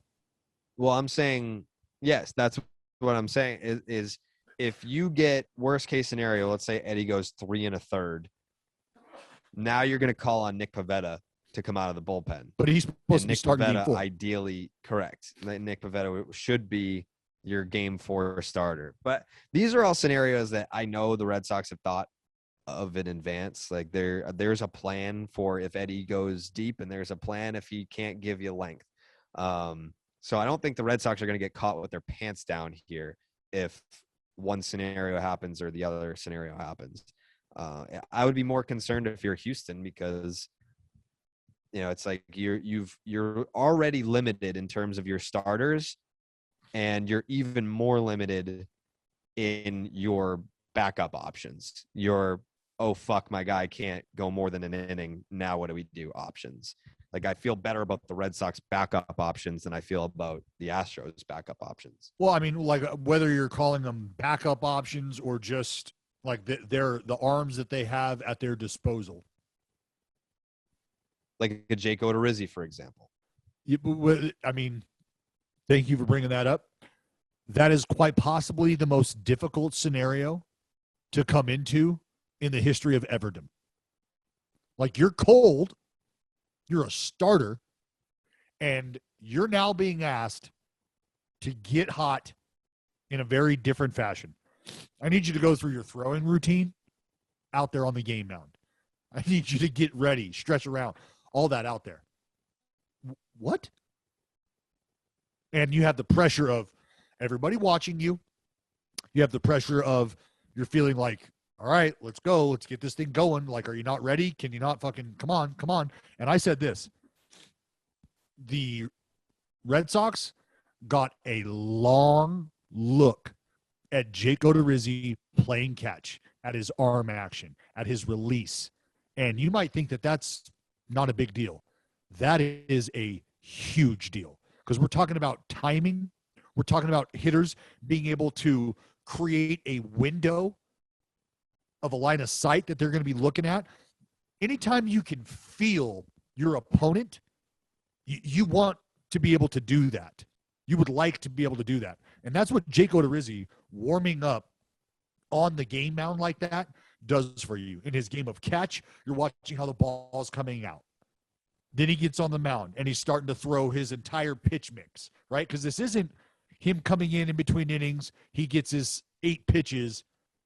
Well, I'm saying, yes, that's what I'm saying is if you get worst case scenario, let's say Eddie goes 3 1/3. Now you're going to call on Nick Pivetta to come out of the bullpen. But he's supposed to be starting game 4. Ideally, correct. Nick Pivetta should be your game 4 starter. But these are all scenarios that I know the Red Sox have thought of in advance. Like, there's a plan for if Eddie goes deep, and there's a plan if he can't give you length. So I don't think the Red Sox are going to get caught with their pants down here if one scenario happens or the other scenario happens. I would be more concerned if you're Houston, because it's like you're already limited in terms of your starters, and you're even more limited in your backup options. Your, oh fuck, my guy can't go more than an inning, now what do we do options. Like, I feel better about the Red Sox backup options than I feel about the Astros backup options. Well, I mean, like whether you're calling them backup options or just like they're the arms that they have at their disposal. Like a Jake Odorizzi, for example. I mean, thank you for bringing that up. That is quite possibly the most difficult scenario to come into in the history of Everdom. Like, you're cold, you're a starter, and you're now being asked to get hot in a very different fashion. I need you to go through your throwing routine out there on the game mound. I need you to get ready, stretch around, all that out there. What? And you have the pressure of everybody watching you. You have the pressure of you're feeling like, all right, let's go. Let's get this thing going. Like, are you not ready? Can you not fucking come on, come on? And I said this. The Red Sox got a long look at Jake Odorizzi playing catch, at his arm action, at his release. And you might think that that's not a big deal. That is a huge deal because we're talking about timing. We're talking about hitters being able to create a window of a line of sight that they're going to be looking at. Anytime you can feel your opponent, you want to be able to do that. You would like to be able to do that. And that's what Jake Odorizzi warming up on the game mound like that does for you. In his game of catch, you're watching how the ball's coming out. Then he gets on the mound, and he's starting to throw his entire pitch mix, right? Because this isn't him coming in between innings. He gets his 8 pitches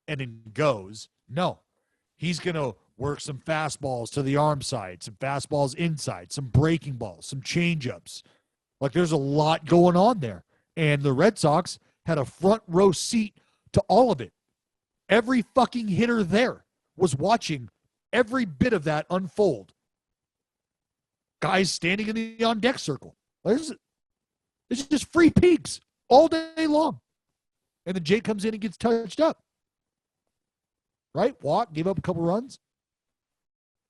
and then goes. No, he's going to work some fastballs to the arm side, some fastballs inside, some breaking balls, some changeups. Like, there's a lot going on there. And the Red Sox had a front row seat to all of it. Every fucking hitter there was watching every bit of that unfold. Guys standing in the on-deck circle. It's just free peeks all day long. And then Jake comes in and gets touched up. Right? Walk, gave up a couple runs.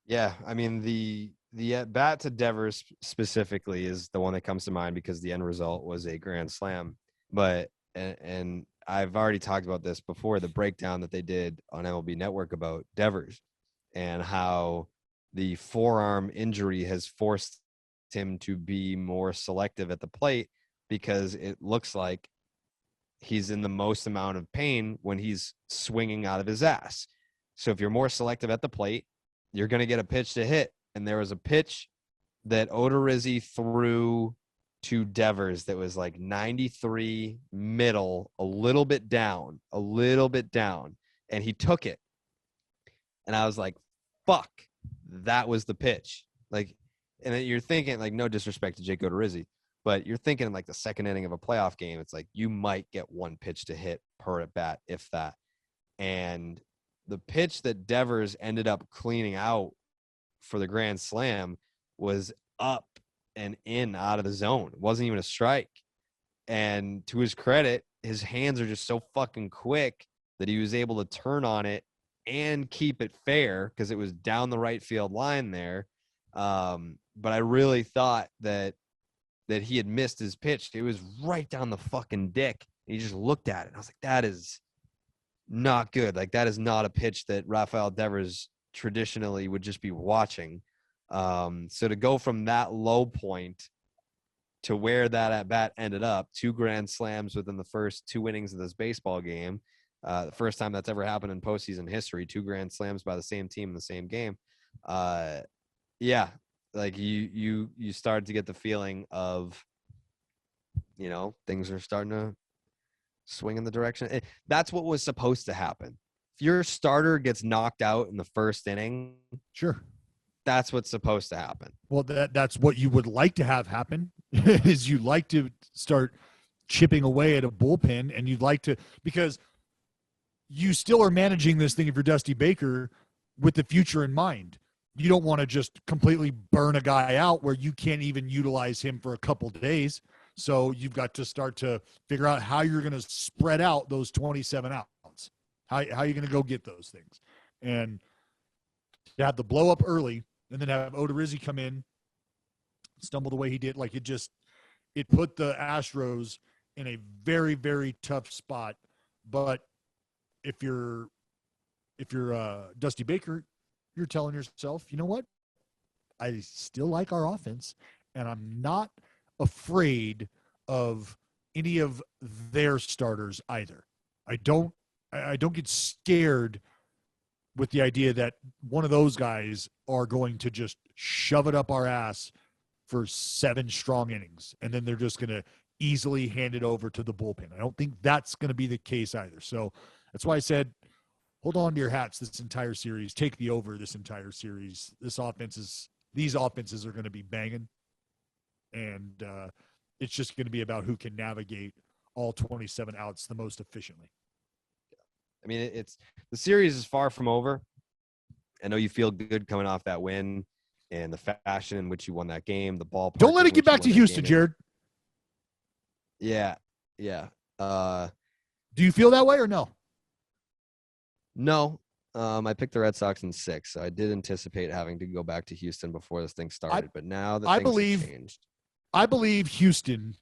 Yeah, I mean, the at-bat to Devers specifically is the one that comes to mind because the end result was a grand slam. But, and I've already talked about this before, the breakdown that they did on MLB Network about Devers and how the forearm injury has forced him to be more selective at the plate because it looks like he's in the most amount of pain when he's swinging out of his ass. So if you're more selective at the plate, you're going to get a pitch to hit. And there was a pitch that Odorizzi threw to Devers that was like 93 middle, a little bit down. And he took it. And I was like, fuck, that was the pitch. Like, and then you're thinking, like, no disrespect to Jake Odorizzi, but you're thinking in like the second inning of a playoff game, it's like you might get one pitch to hit per at bat, if that. And the pitch that Devers ended up cleaning out for the grand slam was up and in out of the zone. It wasn't even a strike. And to his credit, his hands are just so fucking quick that he was able to turn on it and keep it fair because it was down the right field line there. But I really thought that he had missed his pitch. It was right down the fucking dick. He just looked at it. And I was like, that is not good. Like, that is not a pitch that Rafael Devers traditionally would just be watching. So to go from that low point to where that at bat ended up, 2 grand slams within the first 2 innings of this baseball game, the first time that's ever happened in postseason history, 2 grand slams by the same team in the same game. Yeah, like you started to get the feeling of, you know, things are starting to swing in the direction. That's what was supposed to happen. If your starter gets knocked out in the first inning, sure, that's what's supposed to happen. Well, that's what you would like to have happen is you like to start chipping away at a bullpen, and you'd like to, because you still are managing this thing if you're Dusty Baker with the future in mind. You don't want to just completely burn a guy out where you can't even utilize him for a couple days. So you've got to start to figure out how you're going to spread out those 27 outs. How are you going to go get those things? And to have the blow up early and then have Odorizzi come in stumble the way he did. Like it put the Astros in a very, very tough spot. But if you're Dusty Baker, you're telling yourself, you know what? I still like our offense, and I'm not afraid of any of their starters either. I don't get scared with the idea that one of those guys are going to just shove it up our ass for 7 strong innings, and then they're just going to easily hand it over to the bullpen. I don't think that's going to be the case either. So that's why I said, hold on to your hats this entire series. Take the over this entire series. These offenses are going to be banging, and it's just going to be about who can navigate all 27 outs the most efficiently. I mean, the series is far from over. I know you feel good coming off that win and the fashion in which you won that game, the ballpark. Don't let it get back to Houston, Jared. Yeah. Do you feel that way or no? No. I picked the Red Sox in 6, so I did anticipate having to go back to Houston before this thing started. But now that things have changed. I believe Houston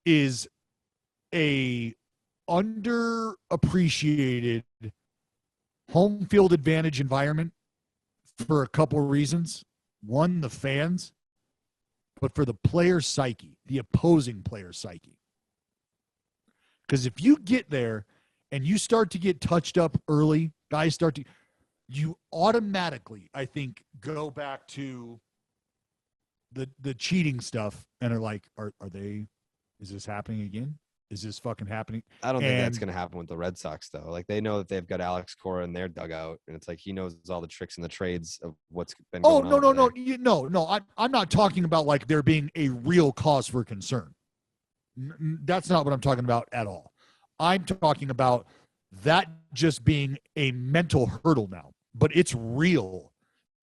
is a underappreciated home field advantage environment for a couple of reasons. One, the fans, but for the player psyche, the opposing player psyche. Because if you get there and you start to get touched up early, you automatically, I think, go back to the cheating stuff and are like, is this happening again? Is this fucking happening? I don't think that's going to happen with the Red Sox, though. Like, they know that they've got Alex Cora in their dugout, and it's like he knows all the tricks and the trades of what's been going on. No. I'm not talking about like there being a real cause for concern. That's not what I'm talking about at all. I'm talking about that just being a mental hurdle now, but it's real.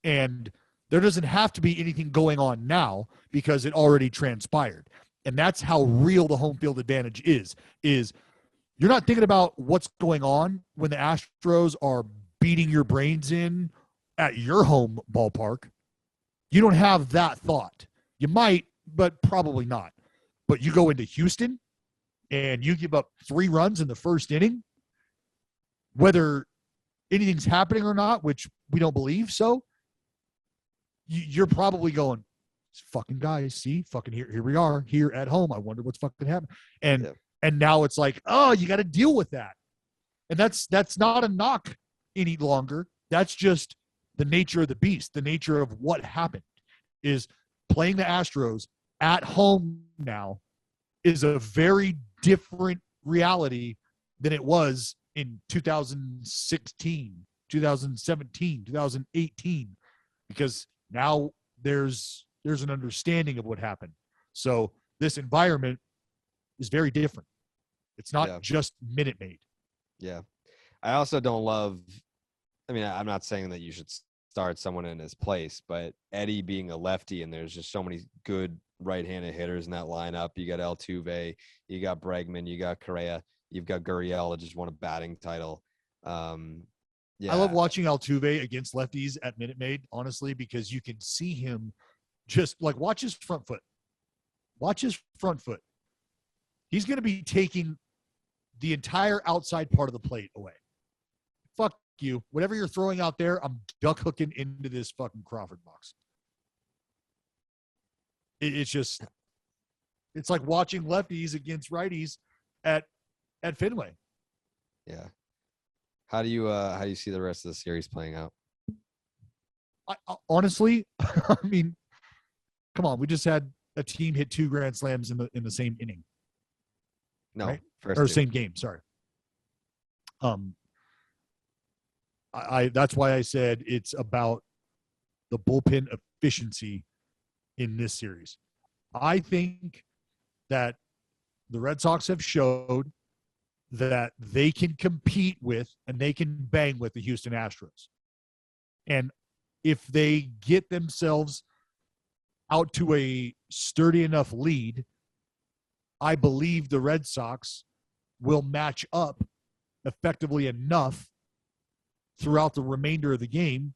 And there doesn't have to be anything going on now because it already transpired. And that's how real the home field advantage is you're not thinking about what's going on when the Astros are beating your brains in at your home ballpark. You don't have that thought. You might, but probably not. But you go into Houston and you give up 3 runs in the first inning, whether anything's happening or not, which we don't believe so, you're probably going, fucking guys, see, fucking here we are here at home. I wonder what's fucking happening. And now it's like, oh, you got to deal with that. And that's not a knock any longer. That's just the nature of the beast. The nature of what happened is playing the Astros at home now is a very different reality than it was in 2016, 2017, 2018, because now there's an understanding of what happened. So this environment is very different. It's not just Minute Maid. Yeah. I also don't love, I mean, I'm not saying that you should start someone in his place, but Eddie being a lefty, and there's just so many good right-handed hitters in that lineup. You got Altuve, you got Bregman, you got Correa, you've got Gurriel that just won a batting title. I love watching Altuve against lefties at Minute Maid, honestly, because you can see him just like watch his front foot. Watch his front foot. He's going to be taking the entire outside part of the plate away. Fuck you. Whatever you're throwing out there, I'm duck hooking into this fucking Crawford box. It's like watching lefties against righties at Fenway. Yeah. How do you see the rest of the series playing out? I honestly, I mean, come on. We just had a team hit 2 grand slams in the same inning. No, right? first or 2. Same game. Sorry. That's why I said it's about the bullpen efficiency in this series. I think that the Red Sox have showed that they can compete with and they can bang with the Houston Astros. And if they get themselves out to a sturdy enough lead, I believe the Red Sox will match up effectively enough throughout the remainder of the game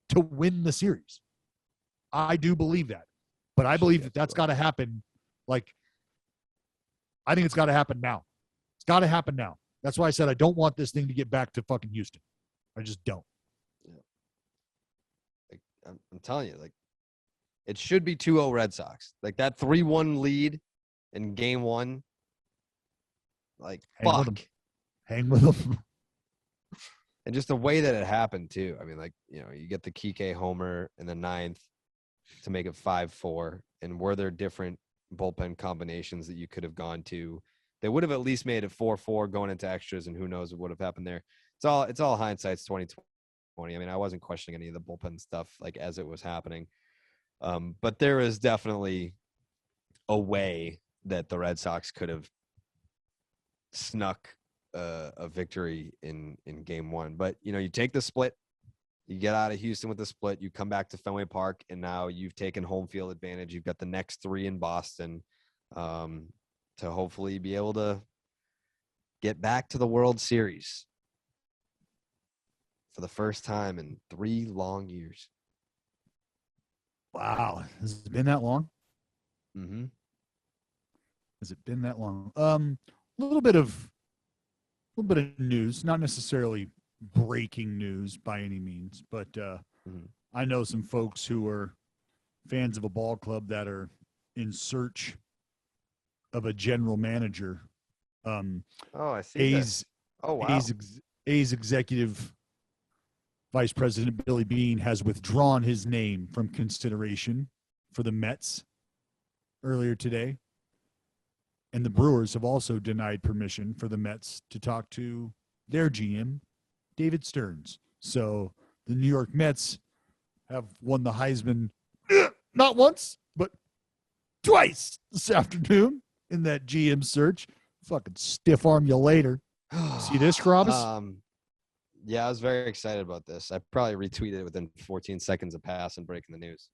to win the series. I do believe that. But I believe that's got to happen. Like, I think it's got to happen now. It's got to happen now. That's why I said I don't want this thing to get back to fucking Houston. I just don't. Yeah. Like, I'm telling you, like, it should be 2-0 Red Sox. Like, that 3-1 lead in game one. Like, fuck. Hang with them. And just the way that it happened, too. I mean, like, you know, you get the Kike homer in the ninth to make it 5-4. And were there different bullpen combinations that you could have gone to? They would have at least made it 4-4 going into extras, and who knows what would have happened there. It's all hindsight's 2020. I mean, I wasn't questioning any of the bullpen stuff like as it was happening. But there is definitely a way that the Red Sox could have snuck a victory in game one. But, you know, you take the split, you get out of Houston with the split, you come back to Fenway Park, and now you've taken home field advantage. You've got the next 3 in Boston to hopefully be able to get back to the World Series for the first time in 3 long years. Wow. Has it been that long? Mm-hmm. Has it been that long? A little bit of news, not necessarily breaking news by any means, but I know some folks who are fans of a ball club that are in search of a general manager. I see that. Oh, wow. A's executive vice president Billy Beane has withdrawn his name from consideration for the Mets earlier today. And the Brewers have also denied permission for the Mets to talk to their GM, David Stearns. So the New York Mets have won the Heisman not once, but twice this afternoon in that GM search. Fucking stiff arm you later. See this, Carrabis? Yeah, I was very excited about this. I probably retweeted it within 14 seconds of pass and breaking the news.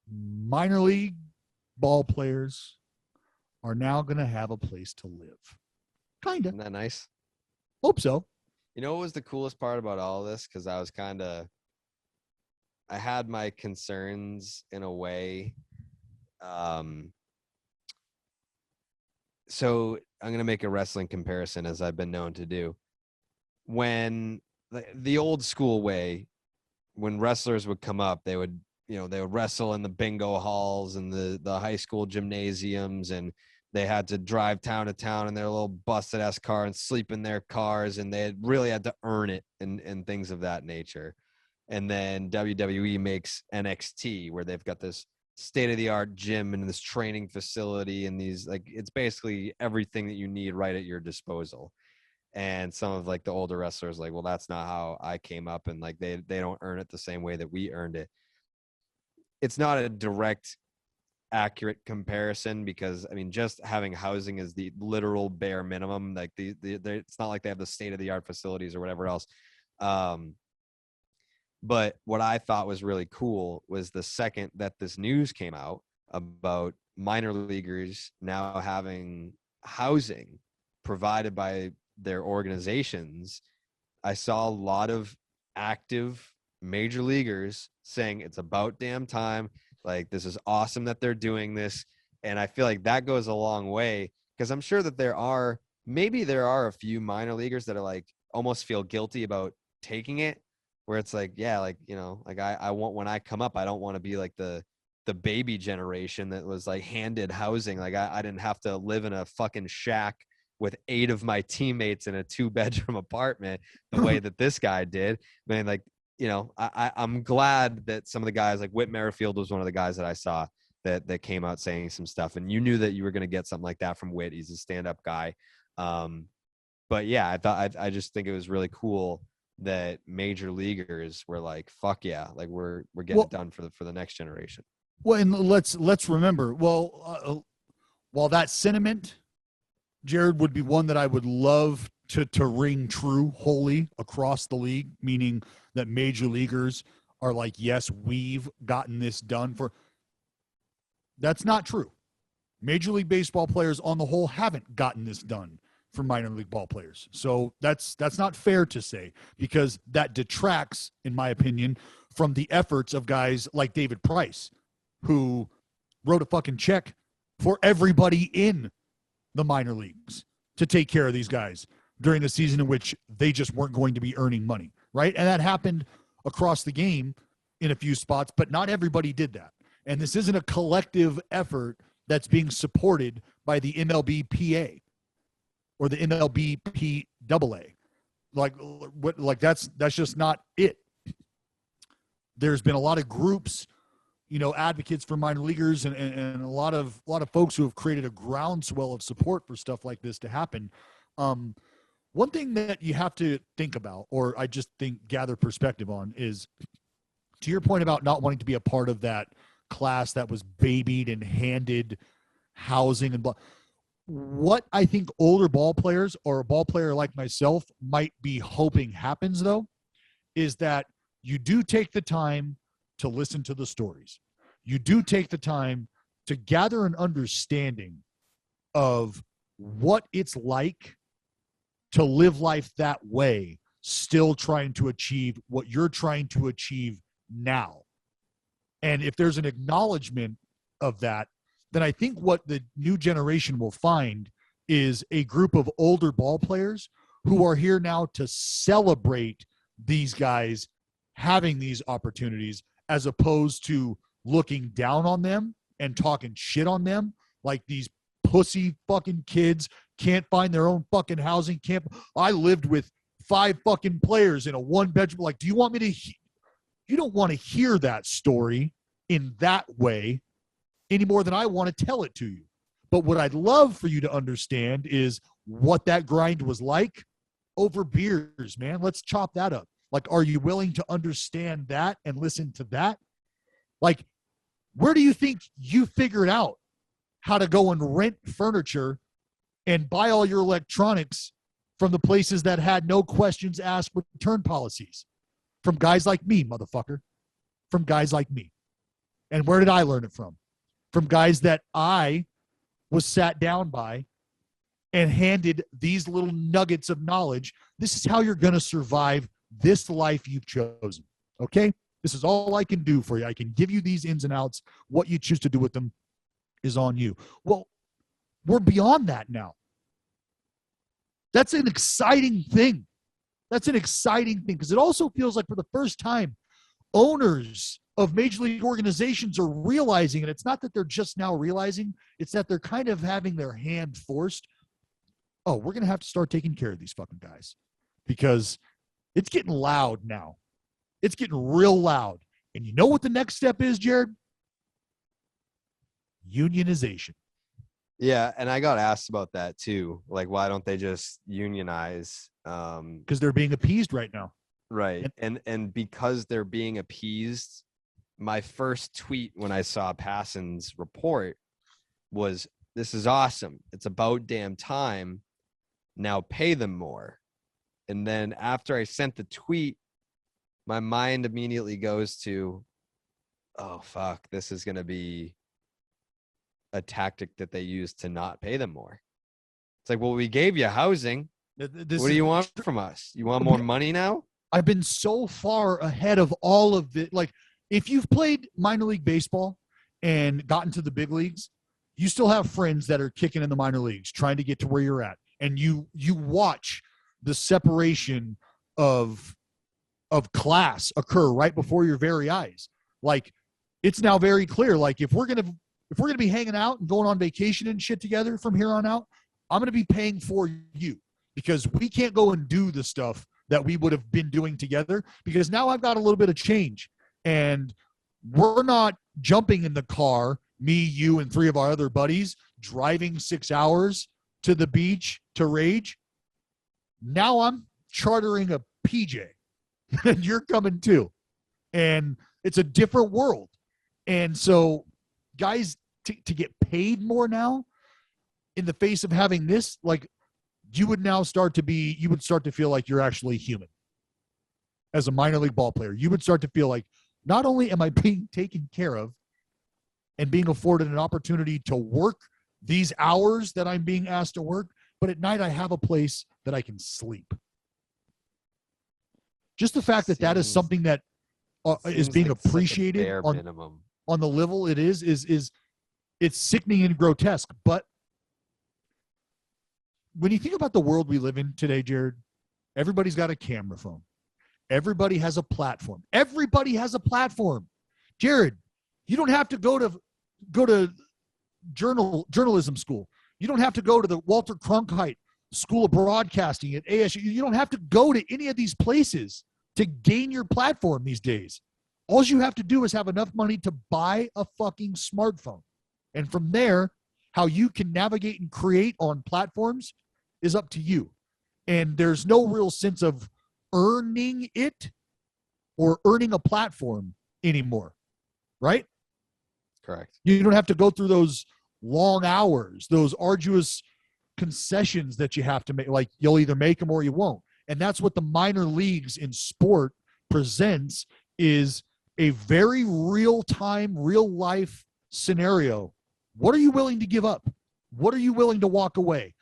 Minor league ball players are now going to have a place to live. Kind of. Isn't that nice? Hope so. You know what was the coolest part about all of this? Because I had my concerns in a way. So I'm going to make a wrestling comparison, as I've been known to do. When the old school way, when wrestlers would come up, they would wrestle in the bingo halls and the high school gymnasiums, and they had to drive town to town in their little busted ass car and sleep in their cars, and they really had to earn it and things of that nature. And then WWE makes NXT, where they've got this state-of-the-art gym and this training facility, and these, like, it's basically everything that you need right at your disposal. And some of, like, the older wrestlers, like, well, that's not how I came up, and like they don't earn it the same way that we earned it. It's not a direct accurate comparison, because I mean, just having housing is the literal bare minimum. Like it's not like they have the state-of-the-art facilities or whatever else. But what I thought was really cool was the second that this news came out about minor leaguers now having housing provided by their organizations, I saw a lot of active major leaguers saying it's about damn time. Like, this is awesome that they're doing this. And I feel like that goes a long way, because I'm sure that there are a few minor leaguers that are like almost feel guilty about taking it, where it's like, yeah, like, you know, like I want, when I come up, I don't want to be like the baby generation that was like handed housing. Like I didn't have to live in a fucking shack with 8 of my teammates in a 2-bedroom apartment the way that this guy did. I mean, like, you know, I'm glad that some of the guys, like Whit Merrifield was one of the guys that I saw that came out saying some stuff, and you knew that you were going to get something like that from Whit. He's a stand-up guy. But yeah, I just think it was really cool that major leaguers were like, fuck yeah, like we're getting it done for the next generation. Well, and let's remember, while that sentiment, Jared, would be one that I would love to ring true wholly across the league, meaning that major leaguers are like, yes, we've gotten this done for. That's not true. Major League Baseball players on the whole haven't gotten this done for minor league ball players. So that's not fair to say, because that detracts, in my opinion, from the efforts of guys like David Price, who wrote a fucking check for everybody in the minor leagues to take care of these guys during a season in which they just weren't going to be earning money, right? And that happened across the game in a few spots, but not everybody did that. And this isn't a collective effort that's being supported by the MLBPA or the MLBPAA. Like that's just not it. There's been a lot of groups, advocates for minor leaguers and a lot of folks who have created a groundswell of support for stuff like this to happen. One thing that you have to think about, or I just think gather perspective on, is to your point about not wanting to be a part of that class that was babied and handed housing and blah. What I think older ball players or a ball player like myself might be hoping happens, though, is that you do take the time to listen to the stories. You do take the time to gather an understanding of what it's like to live life that way, still trying to achieve what you're trying to achieve now. And if there's an acknowledgement of that, then I think what the new generation will find is a group of older ball players who are here now to celebrate these guys having these opportunities, as opposed to looking down on them and talking shit on them like these pussy fucking kids can't find their own fucking housing. I lived with 5 fucking players in a 1-bedroom. Like, do you want me to you don't want to hear that story in that way any more than I want to tell it to you. But what I'd love for you to understand is what that grind was like over beers, man. Let's chop that up. Like, are you willing to understand that and listen to that? Like, where do you think you figured out how to go and rent furniture and buy all your electronics from the places that had no questions asked return policies? From guys like me, motherfucker. From guys like me. And where did I learn it from? From guys that I was sat down by and handed these little nuggets of knowledge. This is how you're going to survive this life you've chosen. Okay? This is all I can do for you. I can give you these ins and outs. What you choose to do with them is on you. Well, we're beyond that now. That's an exciting thing. That's an exciting thing, because it also feels like for the first time, owners of major league organizations are realizing, and it's not that they're just now realizing, it's that they're kind of having their hand forced. Oh, we're going to have to start taking care of these fucking guys, because it's getting loud now. It's getting real loud. And you know what the next step is, Jared? Unionization. Yeah, and I got asked about that too. Like, why don't they just unionize? Because they're being appeased right now. Right. And because they're being appeased, my first tweet when I saw Passan's report was, "This is awesome. It's about damn time. Now pay them more." And then after I sent the tweet, my mind immediately goes to, oh, fuck, this is going to be a tactic that they use to not pay them more. It's like, well, we gave you housing. What do you want from us? You want more money now? I've been so far ahead of all of it. Like, if you've played minor league baseball and gotten to the big leagues, you still have friends that are kicking in the minor leagues, trying to get to where you're at. And you watch the separation of class occur right before your very eyes. Like, it's now very clear. Like, if we're gonna be hanging out and going on vacation and shit together from here on out, I'm gonna be paying for you, because we can't go and do the stuff that we would have been doing together, because now I've got a little bit of change, and we're not jumping in the car, me, you, and 3 of our other buddies, driving 6 hours to the beach to rage. Now I'm chartering a PJ and you're coming too. And it's a different world. And so guys, to get paid more now in the face of having this, like, you would start to feel like you're actually human as a minor league ball player. You would start to feel like, not only am I being taken care of and being afforded an opportunity to work these hours that I'm being asked to work, but at night I have a place that I can sleep. Just the fact that is something that is being like appreciated bare minimum. on the level it is it's sickening and grotesque. But when you think about the world we live in today, Jared, everybody's got a camera phone. Everybody has a platform. Everybody has a platform. Jared, you don't have to go to journalism school. You don't have to go to the Walter Cronkite School of Broadcasting at ASU. You don't have to go to any of these places to gain your platform these days. All you have to do is have enough money to buy a fucking smartphone. And from there, how you can navigate and create on platforms is up to you. And there's no real sense of earning it or earning a platform anymore, right? Correct. You don't have to go through those long hours, those arduous concessions that you have to make. Like, you'll either make them or you won't. And that's what the minor leagues in sport presents, is a very real-time, real-life scenario. What are you willing to give up? What are you willing to walk away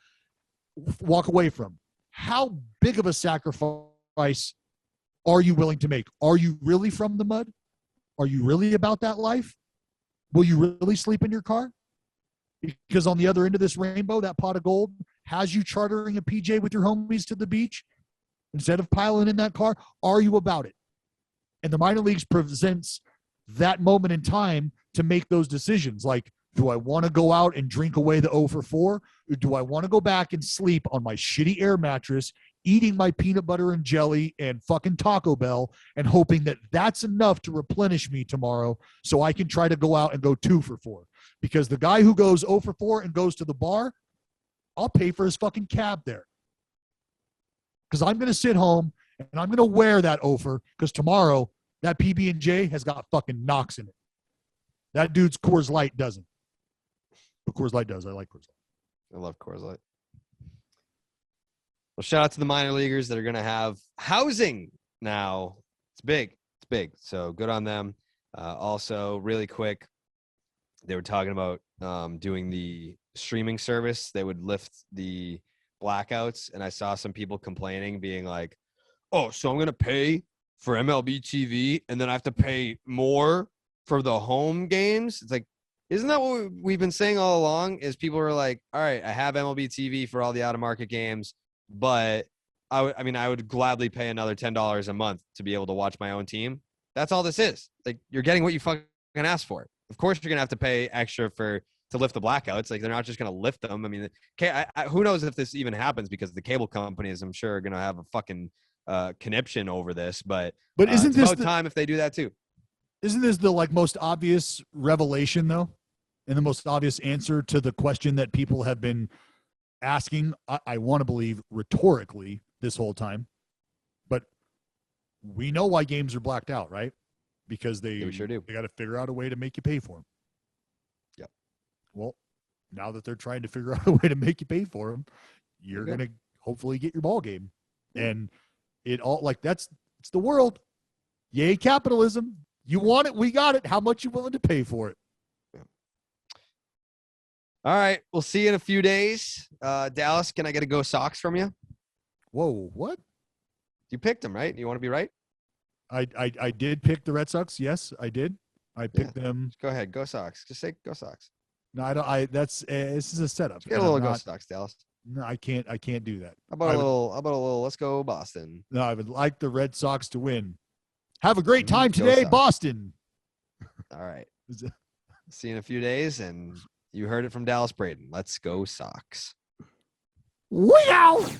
from? How big of a sacrifice are you willing to make? Are you really from the mud? Are you really about that life? Will you really sleep in your car? Because on the other end of this rainbow, that pot of gold has you chartering a PJ with your homies to the beach instead of piling in that car. Are you about it? And the minor leagues presents that moment in time to make those decisions. Like, do I want to go out and drink away the 0 for 4? Or do I want to go back and sleep on my shitty air mattress, eating my peanut butter and jelly and fucking Taco Bell and hoping that that's enough to replenish me tomorrow so I can try to go out and go 2 for 4? Because the guy who goes 0 for 4 and goes to the bar, I'll pay for his fucking cab there. Because I'm going to sit home and I'm going to wear that 0 for, because tomorrow that PB&J has got fucking knocks in it. That dude's Coors Light doesn't. But Coors Light does. I like Coors Light. I love Coors Light. Well, shout out to the minor leaguers that are going to have housing now. It's big. It's big. So good on them. Also, really quick, they were talking about doing the streaming service. They would lift the blackouts. And I saw some people complaining, being like, oh, so I'm going to pay for MLB TV and then I have to pay more for the home games. It's like, isn't that what we've been saying all along? Is people are like, all right, I have MLB TV for all the out-of-market games, but I would gladly pay another $10 a month to be able to watch my own team. That's all this is. Like, you're getting what you fucking asked for. Of course, you're gonna have to pay extra to lift the blackouts. Like, they're not just gonna lift them. I mean, who knows if this even happens, because the cable companies, I'm sure, are gonna have a fucking conniption over this. But isn't it's this about time if they do that too? Isn't this the most obvious revelation, though, and the most obvious answer to the question that people have been asking? I want to believe rhetorically this whole time, but we know why games are blacked out, right? Because we sure do. They got to figure out a way to make you pay for them. Yep. Well, now that they're trying to figure out a way to make you pay for them, you're going to hopefully get your ball game. And it all it's the world. Yay, capitalism. You want it, we got it. How much you willing to pay for it? Yeah. All right. We'll see you in a few days. Dallas, can I get a Go Sox from you? Whoa, what? You picked them, right? You want to be right? I did pick the Red Sox. Yes, I did. I picked them. Go ahead. Go Sox. Just say Go Sox. No, I don't. This is a setup. Get a little Go Sox, Dallas. No, I can't do that. How about a little? Let's go Boston. No, I would like the Red Sox to win. Have a great time today, Boston. All right. See you in a few days, and you heard it from Dallas Braden. Let's go Sox. We out.